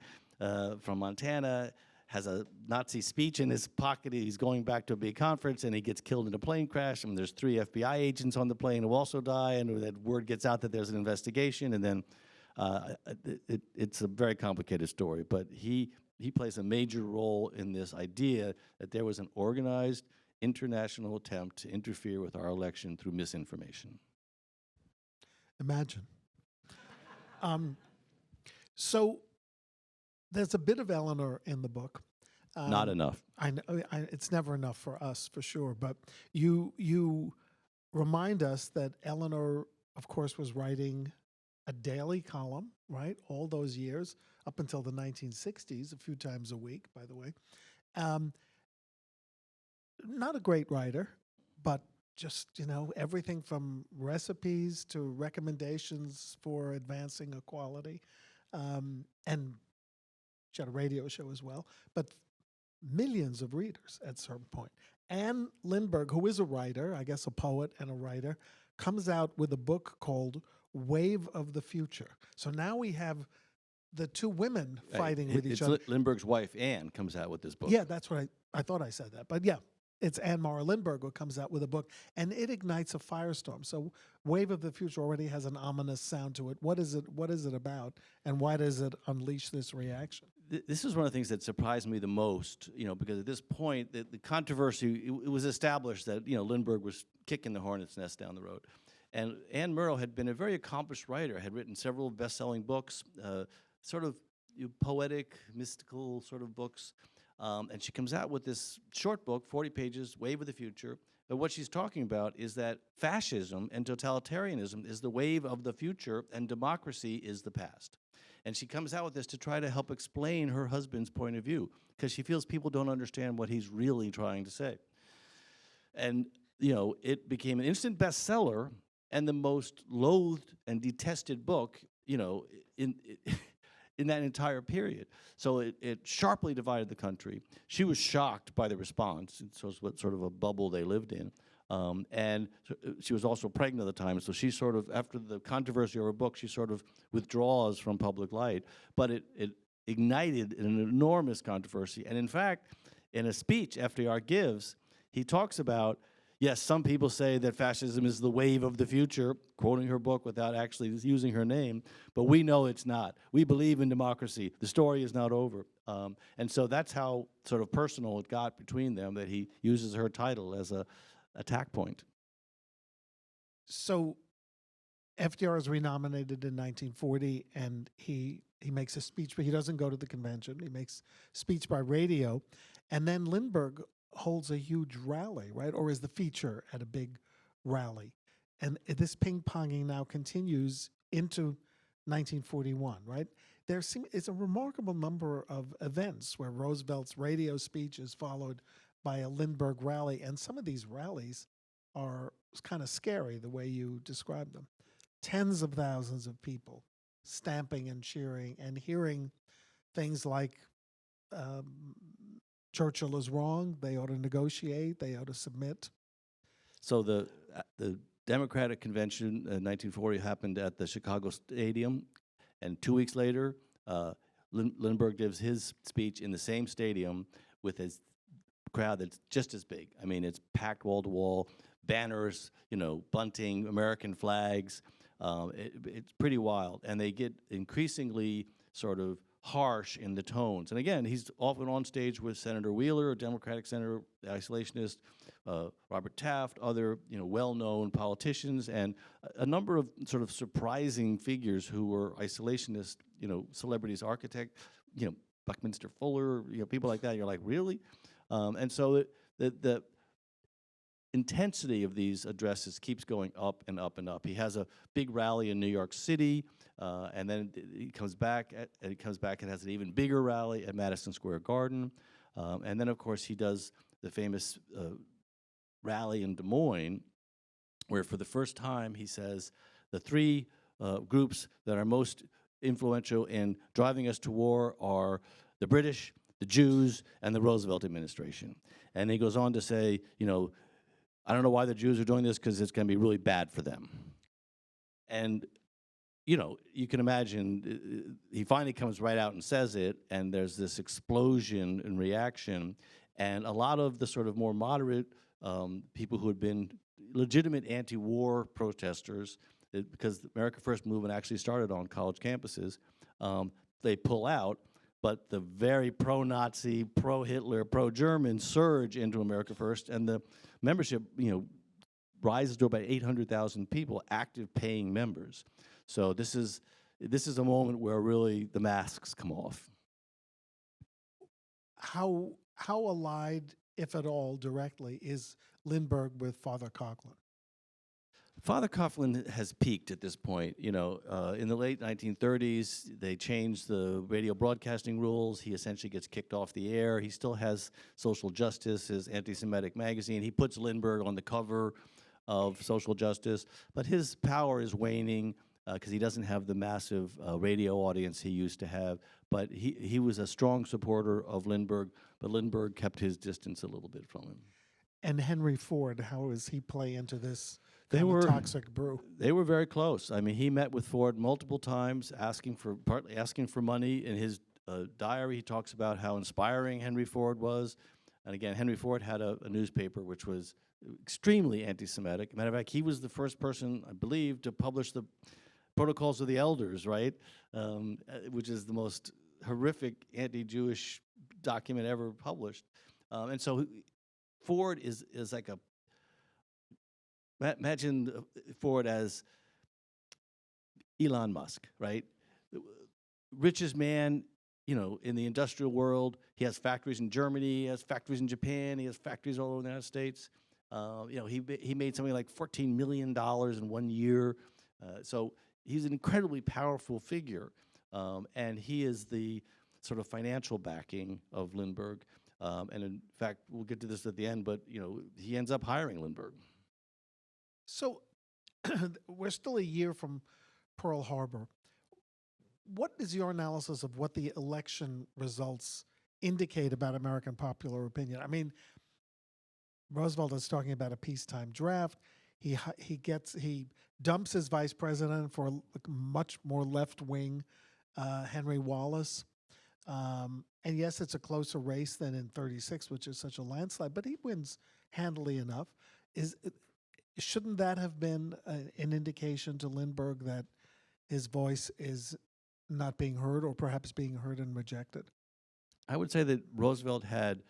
from Montana has a Nazi speech in his pocket. He's going back to a big conference, and he gets killed in a plane crash. And there's 3 FBI agents on the plane who also die, and that word gets out that there's an investigation, and then it's a very complicated story. But he plays a major role in this idea that there was an organized international attempt to interfere with our election through misinformation. Imagine. So there's a bit of Eleanor in the book. Not enough. I know it's never enough for us, for sure. But you remind us that Eleanor, of course, was writing a daily column, right? All those years up until the 1960s, a few times a week, by the way. Not a great writer, but just, everything from recipes to recommendations for advancing equality. And she had a radio show as well, but millions of readers at a certain point. Anne Lindbergh, who is a writer, I guess a poet and a writer, comes out with a book called Wave of the Future. So now we have the 2 women fighting with each other. Lindbergh's wife, Anne, comes out with this book. Yeah, that's what I thought I said that. But yeah, it's Anne Morrow Lindbergh who comes out with a book, and it ignites a firestorm. So Wave of the Future already has an ominous sound to it. What is it about, and why does it unleash this reaction? This is one of the things that surprised me the most, because at this point, the controversy, it was established that, Lindbergh was kicking the hornet's nest down the road. And Anne Murrow had been a very accomplished writer, had written several best-selling books, sort of poetic, mystical sort of books. And she comes out with this short book, 40 pages, Wave of the Future. But what she's talking about is that fascism and totalitarianism is the wave of the future, and democracy is the past. And she comes out with this to try to help explain her husband's point of view, because she feels people don't understand what he's really trying to say. And, it became an instant bestseller and the most loathed and detested book, in that entire period. So it sharply divided the country. She was shocked by the response. It was what sort of a bubble they lived in. And she was also pregnant at the time, so she sort of, after the controversy of her book, she sort of withdraws from public light. But it ignited an enormous controversy. And in fact, in a speech FDR gives, he talks about, yes, some people say that fascism is the wave of the future, quoting her book without actually using her name, but we know it's not. We believe in democracy. The story is not over. And so that's how sort of personal it got between them, that he uses her title as a attack point. So FDR is renominated in 1940, and he makes a speech, but he doesn't go to the convention. He makes a speech by radio, and then Lindbergh holds a huge rally, right? Or is the feature at a big rally. And this ping-ponging now continues into 1941, right? It's a remarkable number of events where Roosevelt's radio speech is followed by a Lindbergh rally, and some of these rallies are kind of scary the way you describe them. Tens of thousands of people stamping and cheering and hearing things like Churchill is wrong, they ought to negotiate, they ought to submit. So the Democratic Convention in 1940 happened at the Chicago Stadium, and 2 weeks later, Lindbergh gives his speech in the same stadium with his crowd that's just as big. I mean, it's packed wall to wall, banners, bunting, American flags. It's pretty wild, and they get increasingly sort of harsh in the tones. And again, he's often on stage with Senator Wheeler, a Democratic senator, the isolationist, Robert Taft, other well-known politicians, and a number of sort of surprising figures who were isolationist, celebrities, architect, Buckminster Fuller, people like that. You're like, really? And so the intensity of these addresses keeps going up and up and up. He has a big rally in New York City, and then he comes back and has an even bigger rally at Madison Square Garden. And then, of course, he does the famous rally in Des Moines, where for the first time he says the 3 groups that are most influential in driving us to war are the British, the Jews, and the Roosevelt administration. And he goes on to say, I don't know why the Jews are doing this, because it's going to be really bad for them. And you know, you can imagine he finally comes right out and says it, and there's this explosion in reaction, and a lot of the sort of more moderate people who had been legitimate anti-war protesters, because the America First movement actually started on college campuses, they pull out, but the very pro-Nazi, pro-Hitler, pro-German surge into America First, and the membership, you know, rises to about 800,000 people, active paying members. So this is a moment where really the masks come off. How allied, if at all, directly is Lindbergh with Father Coughlin? Father Coughlin has peaked at this point. You know, in the late 1930s, they changed the radio broadcasting rules. He essentially gets kicked off the air. He still has Social Justice, his anti-Semitic magazine. He puts Lindbergh on the cover of Social Justice, but his power is waning because he doesn't have the massive radio audience he used to have. But he was a strong supporter of Lindbergh, but Lindbergh kept his distance a little bit from him. And Henry Ford, how does he play into this They kind of were toxic brew? They were very close. I mean, he met with Ford multiple times, partly asking for money. In his diary, he talks about how inspiring Henry Ford was. And again, Henry Ford had a newspaper which was extremely anti-Semitic. Matter of fact, he was the first person, I believe, to publish the Protocols of the Elders, right? Which is the most horrific anti-Jewish document ever published. And so Ford is like a, imagine Ford as Elon Musk, right? Richest man, you know, in the industrial world. He has factories in Germany, he has factories in Japan, he has factories all over the United States. You know, he made something like $14 million in 1 year. So he's an incredibly powerful figure, and he is the sort of financial backing of Lindbergh. And in fact, we'll get to this at the end, but you know, he ends up hiring Lindbergh. So we're still a year from Pearl Harbor. What is your analysis of what the election results indicate about American popular opinion? I mean, Roosevelt is talking about a peacetime draft. He dumps his vice president for a much more left wing Henry Wallace. And yes, it's a closer race than in 36, which is such a landslide, but he wins handily enough. Shouldn't that have been an indication to Lindbergh that his voice is not being heard, or perhaps being heard and rejected? I would say that Roosevelt had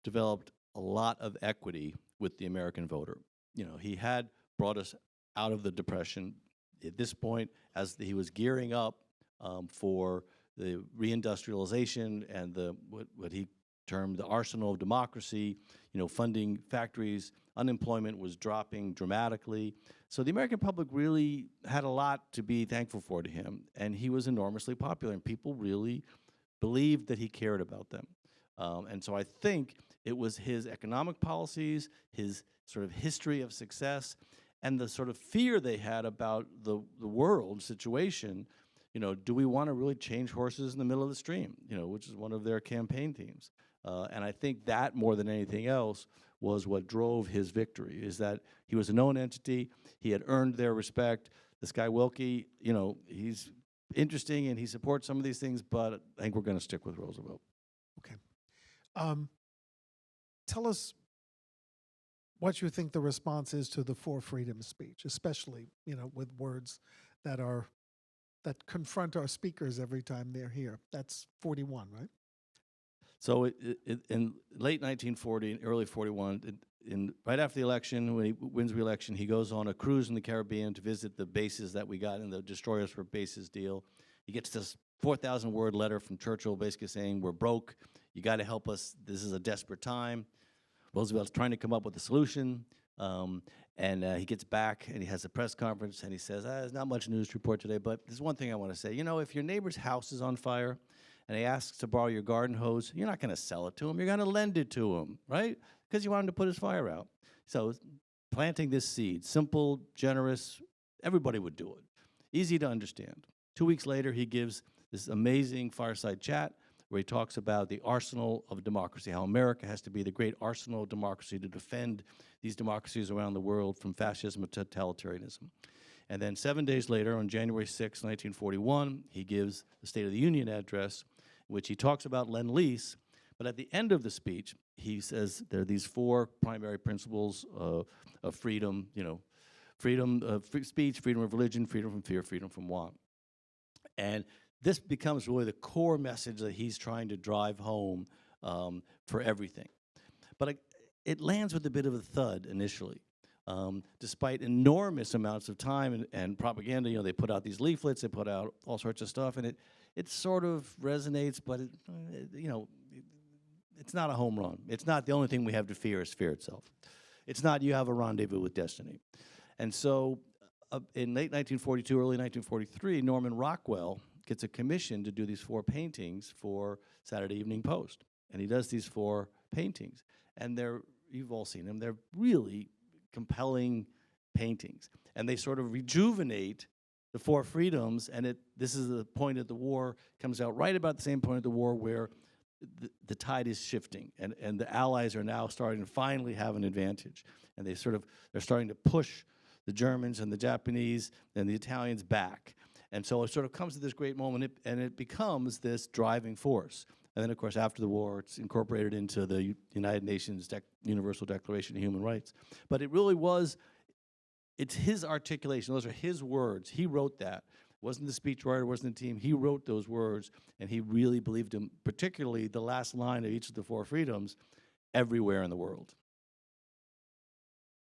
developed a lot of equity with the American voter. You know, he had brought us out of the Depression. At this point, as he was gearing up for the reindustrialization and what he termed the arsenal of democracy, you know, funding factories, unemployment was dropping dramatically. So the American public really had a lot to be thankful for to him, and he was enormously popular, and people really believed that he cared about them. And so I think it was his economic policies, his sort of history of success, and the sort of fear they had about the world situation. You know, do we want to really change horses in the middle of the stream? You know, which is one of their campaign themes. And I think that more than anything else was what drove his victory, is that he was a known entity. He had earned their respect. This guy Wilkie, you know, he's interesting and he supports some of these things, but I think we're going to stick with Roosevelt. Okay. Tell us what you think the response is to the For Freedom speech, especially, you know, with words that confront our speakers every time they're here. That's 41, right? So in late 1940 and early 41, right after the election, when he wins re-election, he goes on a cruise in the Caribbean to visit the bases that we got in the Destroyers for Bases deal. He gets this 4,000-word letter from Churchill basically saying, we're broke, you got to help us, this is a desperate time. Roosevelt's trying to come up with a solution, and he gets back and he has a press conference and he says, there's not much news to report today, but there's one thing I want to say. You know, if your neighbor's house is on fire and he asks to borrow your garden hose, you're not going to sell it to him. You're going to lend it to him, right? Because you want him to put his fire out. So planting this seed, simple, generous, everybody would do it. Easy to understand. 2 weeks later, he gives this amazing fireside chat where he talks about the arsenal of democracy, how America has to be the great arsenal of democracy to defend these democracies around the world from fascism and totalitarianism. And then 7 days later, on January 6, 1941, he gives the State of the Union address, in which he talks about Lend-Lease. But at the end of the speech, he says there are these four primary principles of freedom, freedom of free speech, freedom of religion, freedom from fear, freedom from want. And this becomes really the core message that he's trying to drive home for everything. But it lands with a bit of a thud initially. Despite enormous amounts of time and propaganda, they put out these leaflets, they put out all sorts of stuff, and it sort of resonates, but it's not a home run. It's not the only thing we have to fear is fear itself. It's not you have a rendezvous with destiny. And so in late 1942, early 1943, Norman Rockwell gets a commission to do these four paintings for Saturday Evening Post. And he does these four paintings. And you've all seen them, they're really compelling paintings. And they sort of rejuvenate the four freedoms, and this is the point of the war, comes out right about the same point of the war where the tide is shifting, and the Allies are now starting to finally have an advantage. And they're starting to push the Germans and the Japanese and the Italians back. And so it sort of comes to this great moment, and it becomes this driving force. And then, of course, after the war, it's incorporated into the United Nations Universal Declaration of Human Rights. But it really was, it's his articulation. Those are his words. He wrote that. It wasn't the speechwriter, it wasn't the team. He wrote those words, and he really believed them, particularly the last line of each of the four freedoms, everywhere in the world.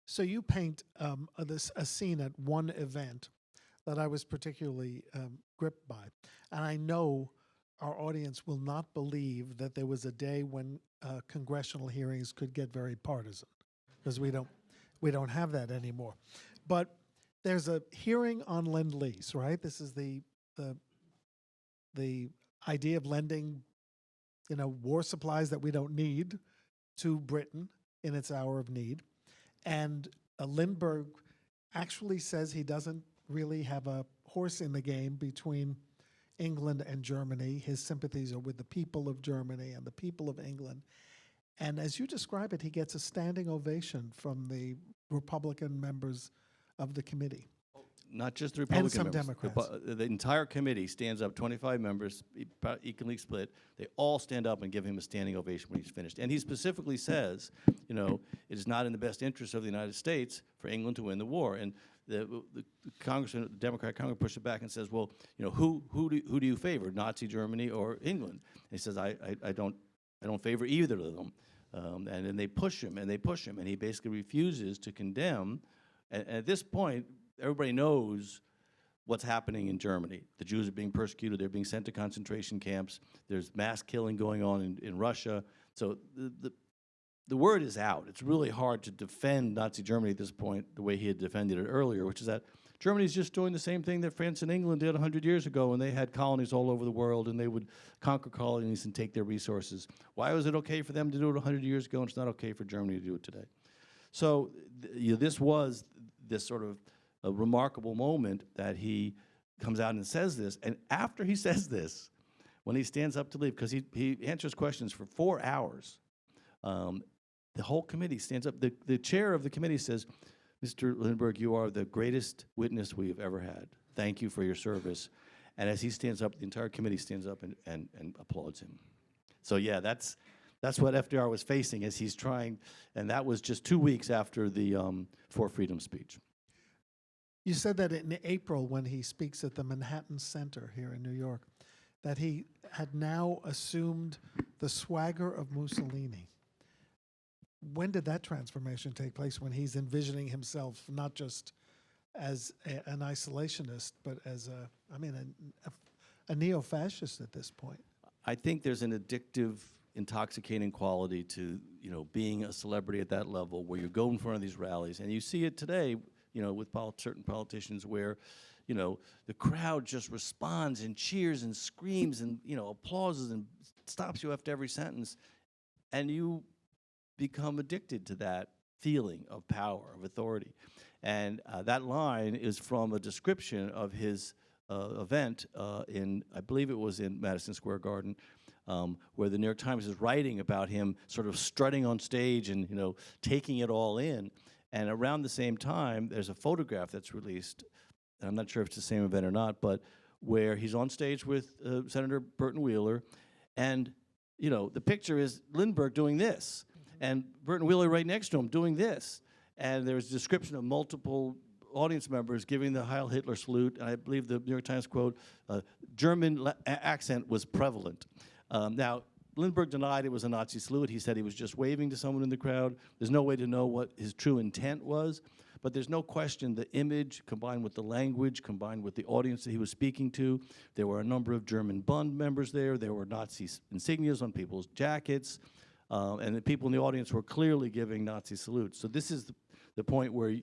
So you paint a scene at one event that I was particularly gripped by. And I know our audience will not believe that there was a day when congressional hearings could get very partisan, because we don't have that anymore. But there's a hearing on Lend-Lease, right? This is the idea of lending, war supplies that we don't need to Britain in its hour of need. And Lindbergh actually says he doesn't really have a horse in the game between England and Germany. His sympathies are with the people of Germany and the people of England. And as you describe it, he gets a standing ovation from the Republican members of the committee. Not just the Republican and some members. Democrats. The entire committee stands up, 25 members, equally split. They all stand up and give him a standing ovation when he's finished. And he specifically says, it is not in the best interest of the United States for England to win the war. And the Congressman, the Democratic Congress pushes it back and says, well, who do you favor, Nazi Germany or England? And he says, I don't favor either of them. And then they push him, and he basically refuses to condemn. And at this point, everybody knows what's happening in Germany. The Jews are being persecuted. They're being sent to concentration camps. There's mass killing going on in Russia. So the word is out. It's really hard to defend Nazi Germany at this point the way he had defended it earlier, which is that Germany's just doing the same thing that France and England did 100 years ago when they had colonies all over the world, and they would conquer colonies and take their resources. Why was it okay for them to do it 100 years ago and it's not okay for Germany to do it today? So this was this sort of a remarkable moment that he comes out and says this. And after he says this, when he stands up to leave, because he answers questions for 4 hours, the whole committee stands up. The chair of the committee says, Mr. Lindbergh, you are the greatest witness we have ever had. Thank you for your service. And as he stands up, the entire committee stands up and applauds him. So yeah, that's what FDR was facing as he's trying, and that was just 2 weeks after the For Freedom speech. You said that in April, when he speaks at the Manhattan Center here in New York, that he had now assumed the swagger of Mussolini. When did that transformation take place, when he's envisioning himself not just as an isolationist, but as a neo-fascist at this point? I think there's an addictive, intoxicating quality to being a celebrity at that level, where you go in front of these rallies, and you see it today, with certain politicians, where the crowd just responds and cheers and screams and applauses and stops you after every sentence, and you become addicted to that feeling of power, of authority. And that line is from a description of his event I believe it was in Madison Square Garden, where the New York Times is writing about him sort of strutting on stage and taking it all in. And around the same time, there's a photograph that's released and I'm not sure if it's the same event or not, but where he's on stage with Senator Burton Wheeler, and the picture is Lindbergh doing this, and Burton Wheeler right next to him doing this, and there's a description of multiple audience members giving the Heil Hitler salute, and I believe the New York Times quote, German accent was prevalent. Now, Lindbergh denied it was a Nazi salute. He said he was just waving to someone in the crowd. There's no way to know what his true intent was, but there's no question the image combined with the language, combined with the audience that he was speaking to. There were a number of German Bund members there. There were Nazi insignias on people's jackets, and the people in the audience were clearly giving Nazi salutes. So this is the point where,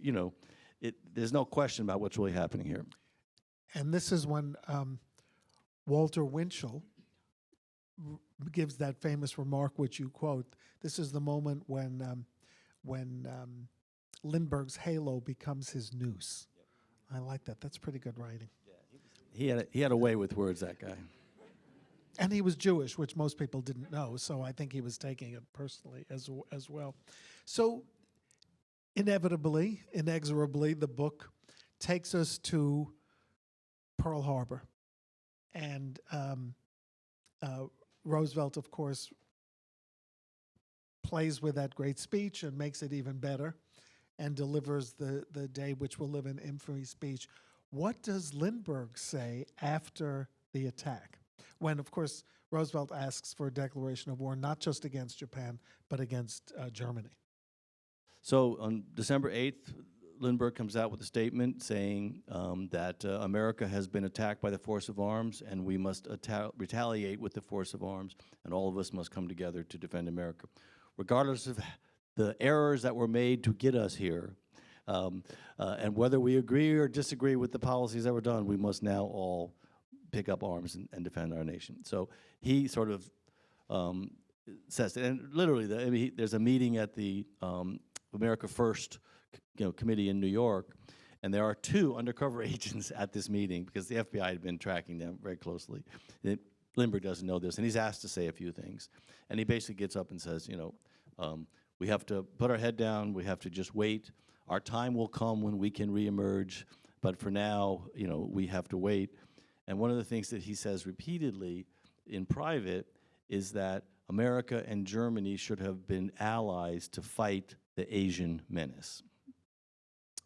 there's no question about what's really happening here. And this is when Walter Winchell gives that famous remark which you quote. This is the moment when Lindbergh's halo becomes his noose. I like that. That's pretty good writing. Yeah, he had a way with words, that guy. And he was Jewish, which most people didn't know, so I think he was taking it personally as well. So inevitably, inexorably, the book takes us to Pearl Harbor. And Roosevelt, of course, plays with that great speech and makes it even better and delivers the day which will live in infamy speech. What does Lindbergh say after the attack? When, of course, Roosevelt asks for a declaration of war, not just against Japan, but against Germany. So on December 8th, Lindbergh comes out with a statement saying that America has been attacked by the force of arms, and we must retaliate with the force of arms, and all of us must come together to defend America. Regardless of the errors that were made to get us here, and whether we agree or disagree with the policies that were done, we must now all pick up arms and defend our nation. So he sort of says it, and literally, there's a meeting at the America First committee in New York, and there are 2 undercover agents at this meeting because the FBI had been tracking them very closely. Lindbergh doesn't know this, and he's asked to say a few things. And he basically gets up and says, we have to put our head down, we have to just wait. Our time will come when we can reemerge, but for now, we have to wait. And one of the things that he says repeatedly in private is that America and Germany should have been allies to fight the Asian menace.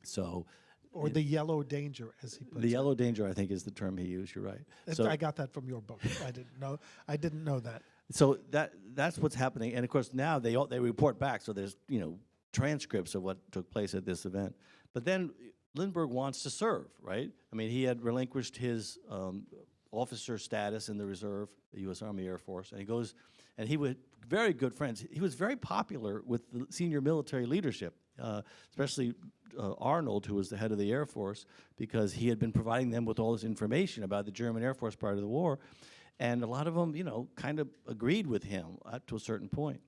So, or the yellow danger, as he puts it. The yellow danger, I think, is the term he used. You're right. So I got that from your book. I didn't know that. So that's what's happening, and of course now they report back. So there's transcripts of what took place at this event. But then Lindbergh wants to serve, right? I mean, he had relinquished his officer status in the reserve, the U.S. Army Air Force, and he goes, and he was very good friends. He was very popular with the senior military leadership, especially Arnold, who was the head of the Air Force, because he had been providing them with all this information about the German Air Force prior to the war. And a lot of them, kind of agreed with him up to a certain point.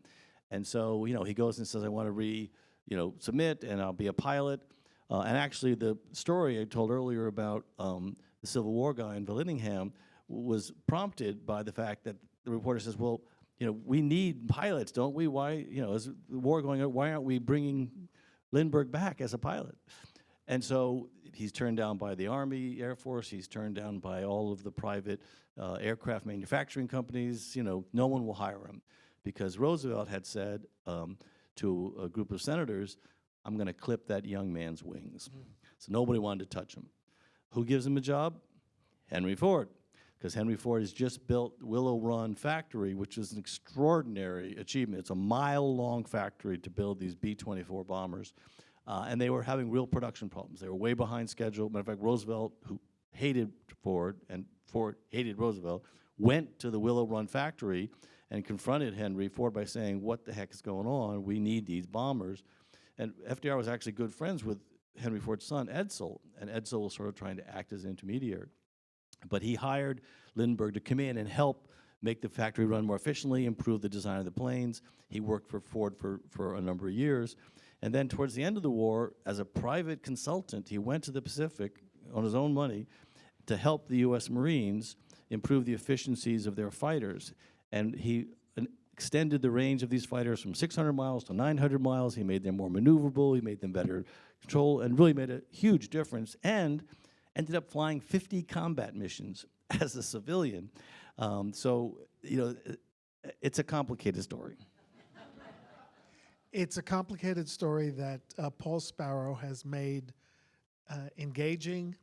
And so, he goes and says, I want to submit, and I'll be a pilot. And actually, the story I told earlier about the Civil War guy in Bellingham was prompted by the fact that the reporter says, well, we need pilots, don't we? Why, is the war going on, why aren't we bringing Lindbergh back as a pilot? And so he's turned down by the Army, Air Force. He's turned down by all of the private aircraft manufacturing companies. No one will hire him because Roosevelt had said to a group of senators, I'm going to clip that young man's wings. So nobody wanted to touch him. Who gives him a job? Henry Ford. Because Henry Ford has just built Willow Run factory, which is an extraordinary achievement. It's a mile-long factory to build these B-24 bombers. And they were having real production problems. They were way behind schedule. Matter of fact, Roosevelt, who hated Ford, and Ford hated Roosevelt, went to the Willow Run factory and confronted Henry Ford by saying, what the heck is going on? We need these bombers. And FDR was actually good friends with Henry Ford's son, Edsel, and Edsel was sort of trying to act as an intermediary. But he hired Lindbergh to come in and help make the factory run more efficiently, improve the design of the planes. He worked for Ford for a number of years. And then towards the end of the war, as a private consultant, he went to the Pacific on his own money to help the U.S. Marines improve the efficiencies of their fighters. And he extended the range of these fighters from 600 miles to 900 miles. He made them more maneuverable. He made them better control and really made a huge difference. And ended up flying 50 combat missions as a civilian. So, it's a complicated story. It's a complicated story that Paul Sparrow has made engaging.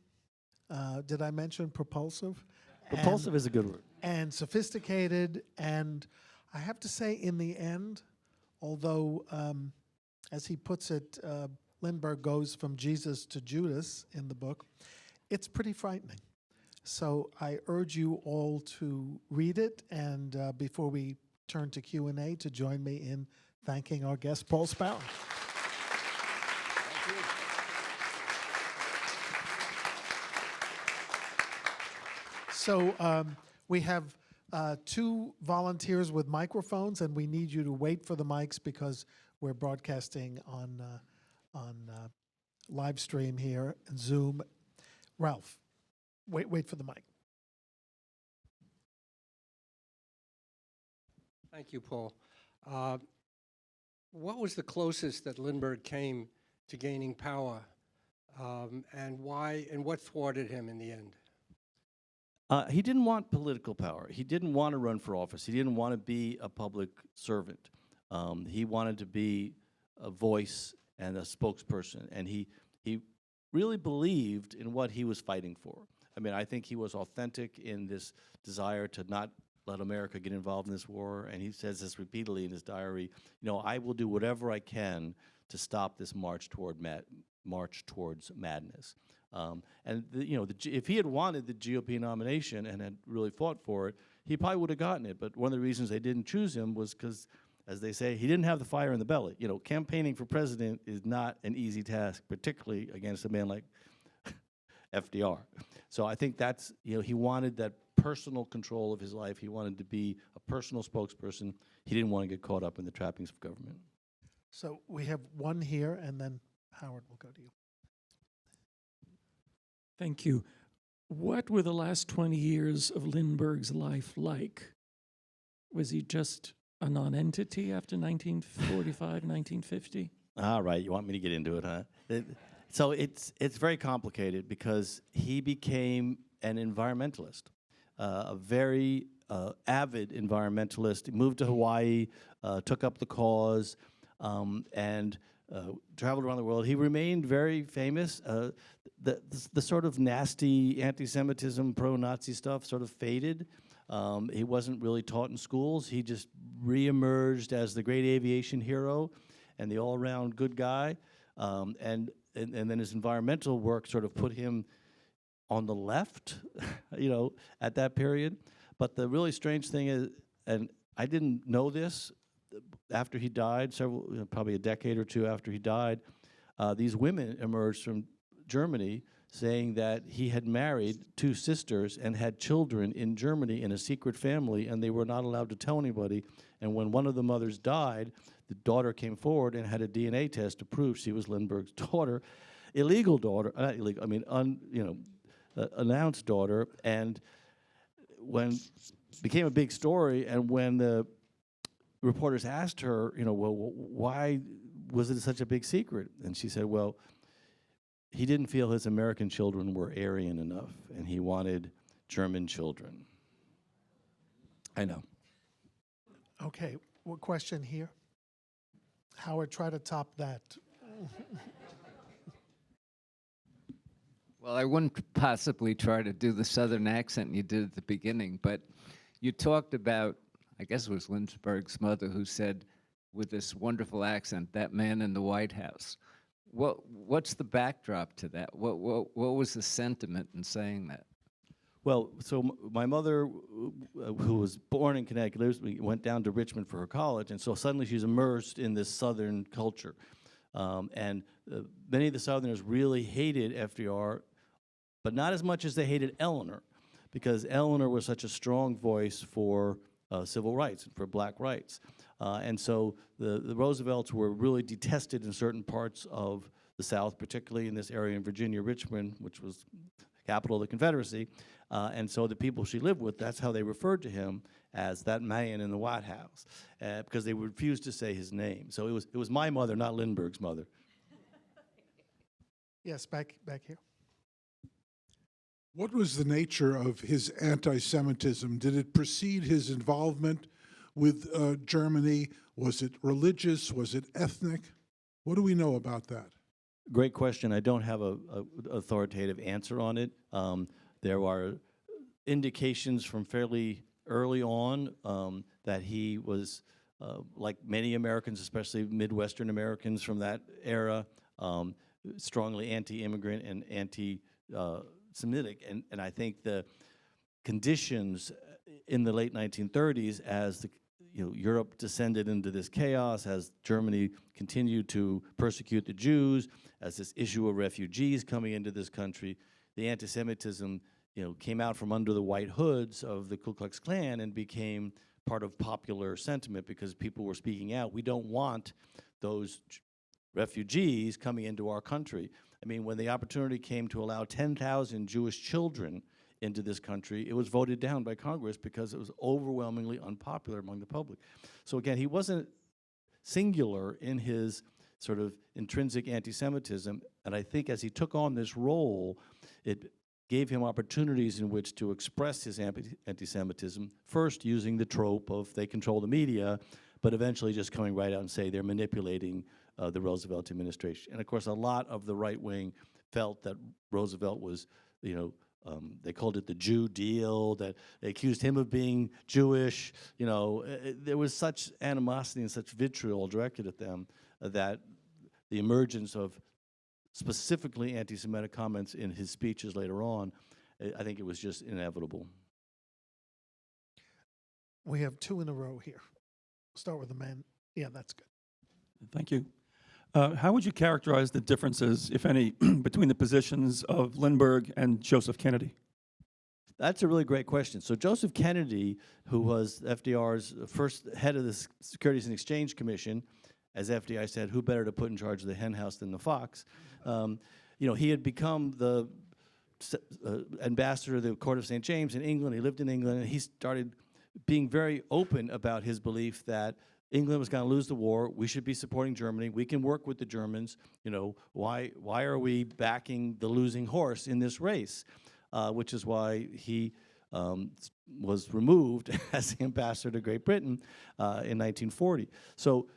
Did I mention propulsive? Propulsive is a good word. And sophisticated. And I have to say, in the end, although, as he puts it, Lindbergh goes from Jesus to Judas in the book, it's pretty frightening. So I urge you all to read it, and before we turn to Q&A, to join me in thanking our guest, Paul Sparrow. Thank you. So we have two volunteers with microphones, and we need you to wait for the mics because we're broadcasting on live stream here and Zoom. Ralph, wait for the mic. Thank you, Paul. What was the closest that Lindbergh came to gaining power, and why, and what thwarted him in the end? He didn't want political power. He didn't want to run for office. He didn't want to be a public servant. He wanted to be a voice and a spokesperson, and he really believed in what he was fighting for. I mean, I think he was authentic in this desire to not let America get involved in this war, and he says this repeatedly in his diary, I will do whatever I can to stop this march towards madness. If he had wanted the GOP nomination and had really fought for it, he probably would have gotten it. But one of the reasons they didn't choose him was because, as they say, he didn't have the fire in the belly. Campaigning for president is not an easy task, particularly against a man like FDR. So I think that's, he wanted that personal control of his life. He wanted to be a personal spokesperson. He didn't want to get caught up in the trappings of government. So we have one here, and then Howard will go to you. Thank you. What were the last 20 years of Lindbergh's life like? Was he just a non-entity after 1945, 1950? All right, you want me to get into it, huh? So it's very complicated because he became an environmentalist, a very avid environmentalist. He moved to Hawaii, took up the cause, and traveled around the world. He remained very famous. The sort of nasty anti-Semitism, pro-Nazi stuff sort of faded. He wasn't really taught in schools. He just reemerged as the great aviation hero and the all-around good guy. And then his environmental work sort of put him on the left, at that period. But the really strange thing is, and I didn't know this after he died, probably a decade or two after he died, these women emerged from Germany saying that he had married two sisters and had children in Germany in a secret family, and they were not allowed to tell anybody. And when one of the mothers died, the daughter came forward and had a DNA test to prove she was Lindbergh's daughter, illegal daughter, not illegal, I mean, announced daughter. And when became a big story, and when the reporters asked her, well, why was it such a big secret? And she said, well, he didn't feel his American children were Aryan enough, and he wanted German children. I know. Okay, what question here? Howard, try to top that. Well, I wouldn't possibly try to do the Southern accent you did at the beginning, but you talked about, I guess it was Lindbergh's mother who said, with this wonderful accent, that man in the White House. What's the backdrop to that? What was the sentiment in saying that? Well, so my mother, who was born in Connecticut, went down to Richmond for her college, and so suddenly she's immersed in this Southern culture. And many of the Southerners really hated FDR, but not as much as they hated Eleanor, because Eleanor was such a strong voice for civil rights and for black rights. And so the Roosevelts were really detested in certain parts of the South, particularly in this area in Virginia, Richmond, which was the capital of the Confederacy. And so the people she lived with, that's how they referred to him, as that man in the White House, because they refused to say his name. So it was my mother, not Lindbergh's mother. Yes, back here. What was the nature of his anti-Semitism? Did it precede his involvement with Germany? Was it religious? Was it ethnic? What do we know about that? Great question. I don't have a authoritative answer on it. There are indications from fairly early on that he was, like many Americans, especially Midwestern Americans from that era, strongly anti-immigrant and anti-Semitic. And I think the conditions in the late 1930s, as Europe descended into this chaos, as Germany continued to persecute the Jews, as this issue of refugees coming into this country, the anti-Semitism came out from under the white hoods of the Ku Klux Klan and became part of popular sentiment because people were speaking out. We don't want those refugees coming into our country. I mean, when the opportunity came to allow 10,000 Jewish children into this country, it was voted down by Congress because it was overwhelmingly unpopular among the public. So again, he wasn't singular in his sort of intrinsic anti-Semitism, and I think as he took on this role, it gave him opportunities in which to express his anti-Semitism, first using the trope of they control the media, but eventually just coming right out and say they're manipulating the Roosevelt administration. And of course, a lot of the right wing felt that Roosevelt was, they called it the Jew deal, that they accused him of being Jewish. There was such animosity and such vitriol directed at them that the emergence of specifically anti-Semitic comments in his speeches later on, I think it was just inevitable. We have two in a row here. Start with the men. Yeah, that's good. Thank you. How would you characterize the differences, if any, between the positions of Lindbergh and Joseph Kennedy? That's a really great question. So Joseph Kennedy, who was FDR's first head of the Securities and Exchange Commission, as FDR said, who better to put in charge of the hen house than the fox? He had become the ambassador of the Court of St. James in England. He lived in England, and he started being very open about his belief that England was going to lose the war. We should be supporting Germany. We can work with the Germans. Why are we backing the losing horse in this race? Which is why he was removed as the ambassador to Great Britain in 1940. So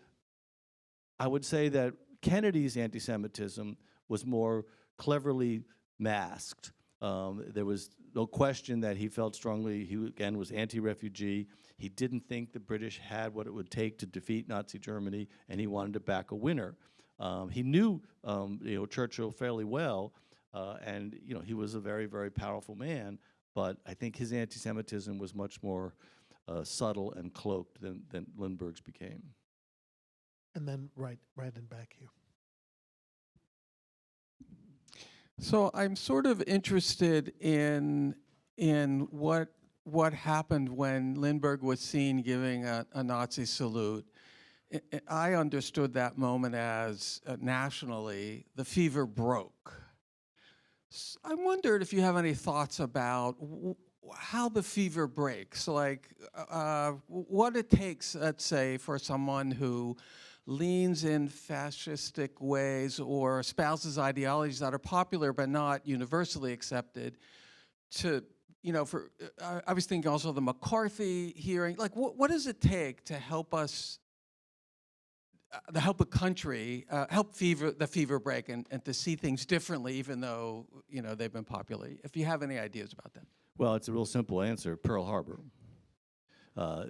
I would say that Kennedy's anti-Semitism was more cleverly masked. There was no question that he felt strongly, he again was anti-refugee. He didn't think the British had what it would take to defeat Nazi Germany, and he wanted to back a winner. He knew Churchill fairly well, and he was a very, very powerful man, but I think his anti-Semitism was much more subtle and cloaked than Lindbergh's became. And then right in back here. So I'm sort of interested in what happened when Lindbergh was seen giving a Nazi salute. I understood that moment as nationally the fever broke. I wondered if you have any thoughts about how the fever breaks, like what it takes, let's say, for someone who leans in fascistic ways or espouses ideologies that are popular but not universally accepted to, I was thinking also the McCarthy hearing, like what does it take to help us, help a country, help the fever break and to see things differently even though, they've been popular? If you have any ideas about that. Well, it's a real simple answer, Pearl Harbor.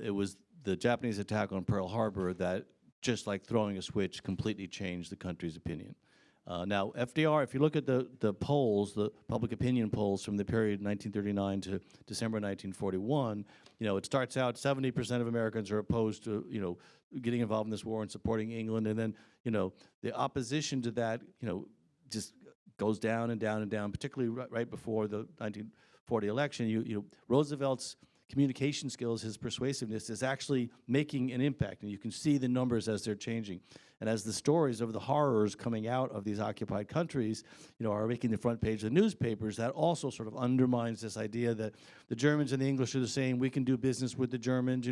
It was the Japanese attack on Pearl Harbor that, just like throwing a switch, completely changed the country's opinion. Now, FDR, if you look at the polls, the public opinion polls from the period 1939 to December 1941, it starts out 70% of Americans are opposed to, getting involved in this war and supporting England, and then, the opposition to that, just goes down and down and down, particularly right before the 1940 election. Roosevelt's communication skills, his persuasiveness is actually making an impact, and you can see the numbers as they're changing. And as the stories of the horrors coming out of these occupied countries, are making the front page of the newspapers, that also sort of undermines this idea that the Germans and the English are the same. We can do business with the Germans.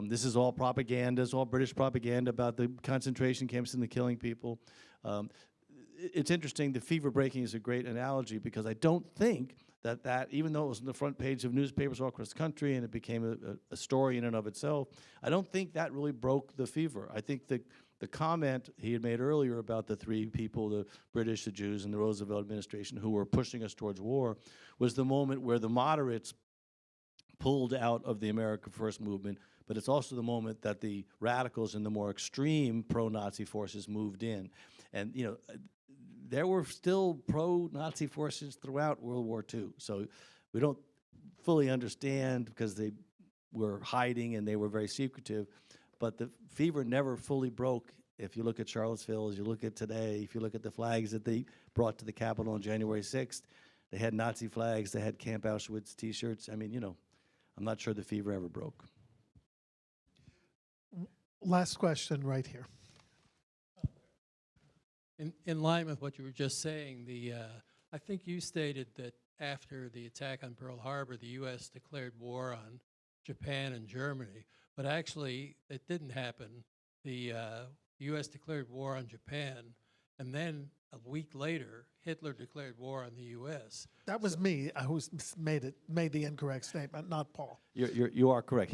This is all propaganda. It's all British propaganda about the concentration camps and the killing people. It's interesting. The fever breaking is a great analogy because I don't think that even though it was on the front page of newspapers all across the country and it became a story in and of itself, I don't think that really broke the fever. I think the comment he had made earlier about the three people, the British, the Jews, and the Roosevelt administration, who were pushing us towards war, was the moment where the moderates pulled out of the America First movement, but it's also the moment that the radicals and the more extreme pro-Nazi forces moved in. And, you know, there were still pro-Nazi forces throughout World War II. So we don't fully understand because they were hiding and they were very secretive, but the fever never fully broke. If you look at Charlottesville, as you look at today, if you look at the flags that they brought to the Capitol on January 6th, they had Nazi flags, they had Camp Auschwitz T-shirts. I mean, you know, I'm not sure the fever ever broke. Last question right here. In line with what you were just saying, I think you stated that after the attack on Pearl Harbor, the U.S. declared war on Japan and Germany, but actually it didn't happen. The U.S. declared war on Japan, and then a week later, Hitler declared war on the U.S. That was me who made the incorrect statement, not Paul. You are correct.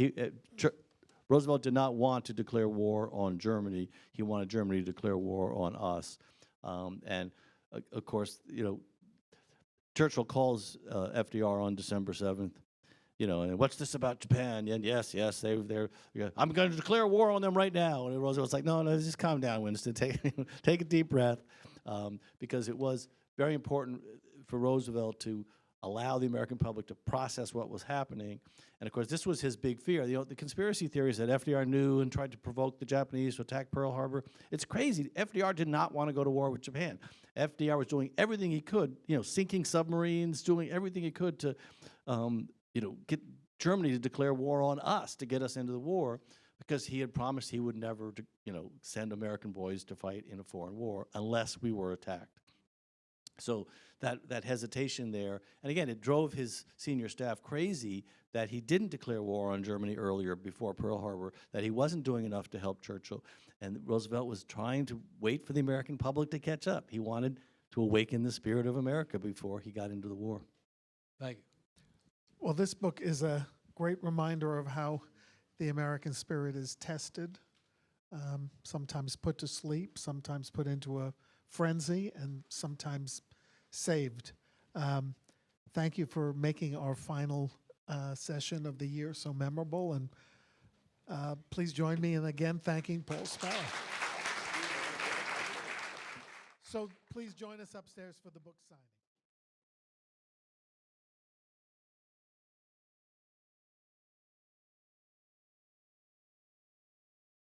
Roosevelt did not want to declare war on Germany. He wanted Germany to declare war on us. Of course, you know, Churchill calls FDR on December 7th, you know, and what's this about Japan? And yes, they're I'm going to declare war on them right now. And Roosevelt's like, no, just calm down, Winston. Take a deep breath, because it was very important for Roosevelt to allow the American public to process what was happening. And of course, this was his big fear. You know, the conspiracy theories that FDR knew and tried to provoke the Japanese to attack Pearl Harbor, it's crazy. FDR did not want to go to war with Japan. FDR was doing everything he could, you know, sinking submarines, doing everything he could to, you know, get Germany to declare war on us, to get us into the war, because he had promised he would never, you know, send American boys to fight in a foreign war unless we were attacked. So that hesitation there, and again, it drove his senior staff crazy that he didn't declare war on Germany earlier before Pearl Harbor, that he wasn't doing enough to help Churchill. And Roosevelt was trying to wait for the American public to catch up. He wanted to awaken the spirit of America before he got into the war. Thank you. Well, this book is a great reminder of how the American spirit is tested, sometimes put to sleep, sometimes put into a frenzy, and sometimes saved. Thank you for making our final session of the year so memorable, and please join me in again thanking Paul Sparrow. So please join us upstairs for the book signing.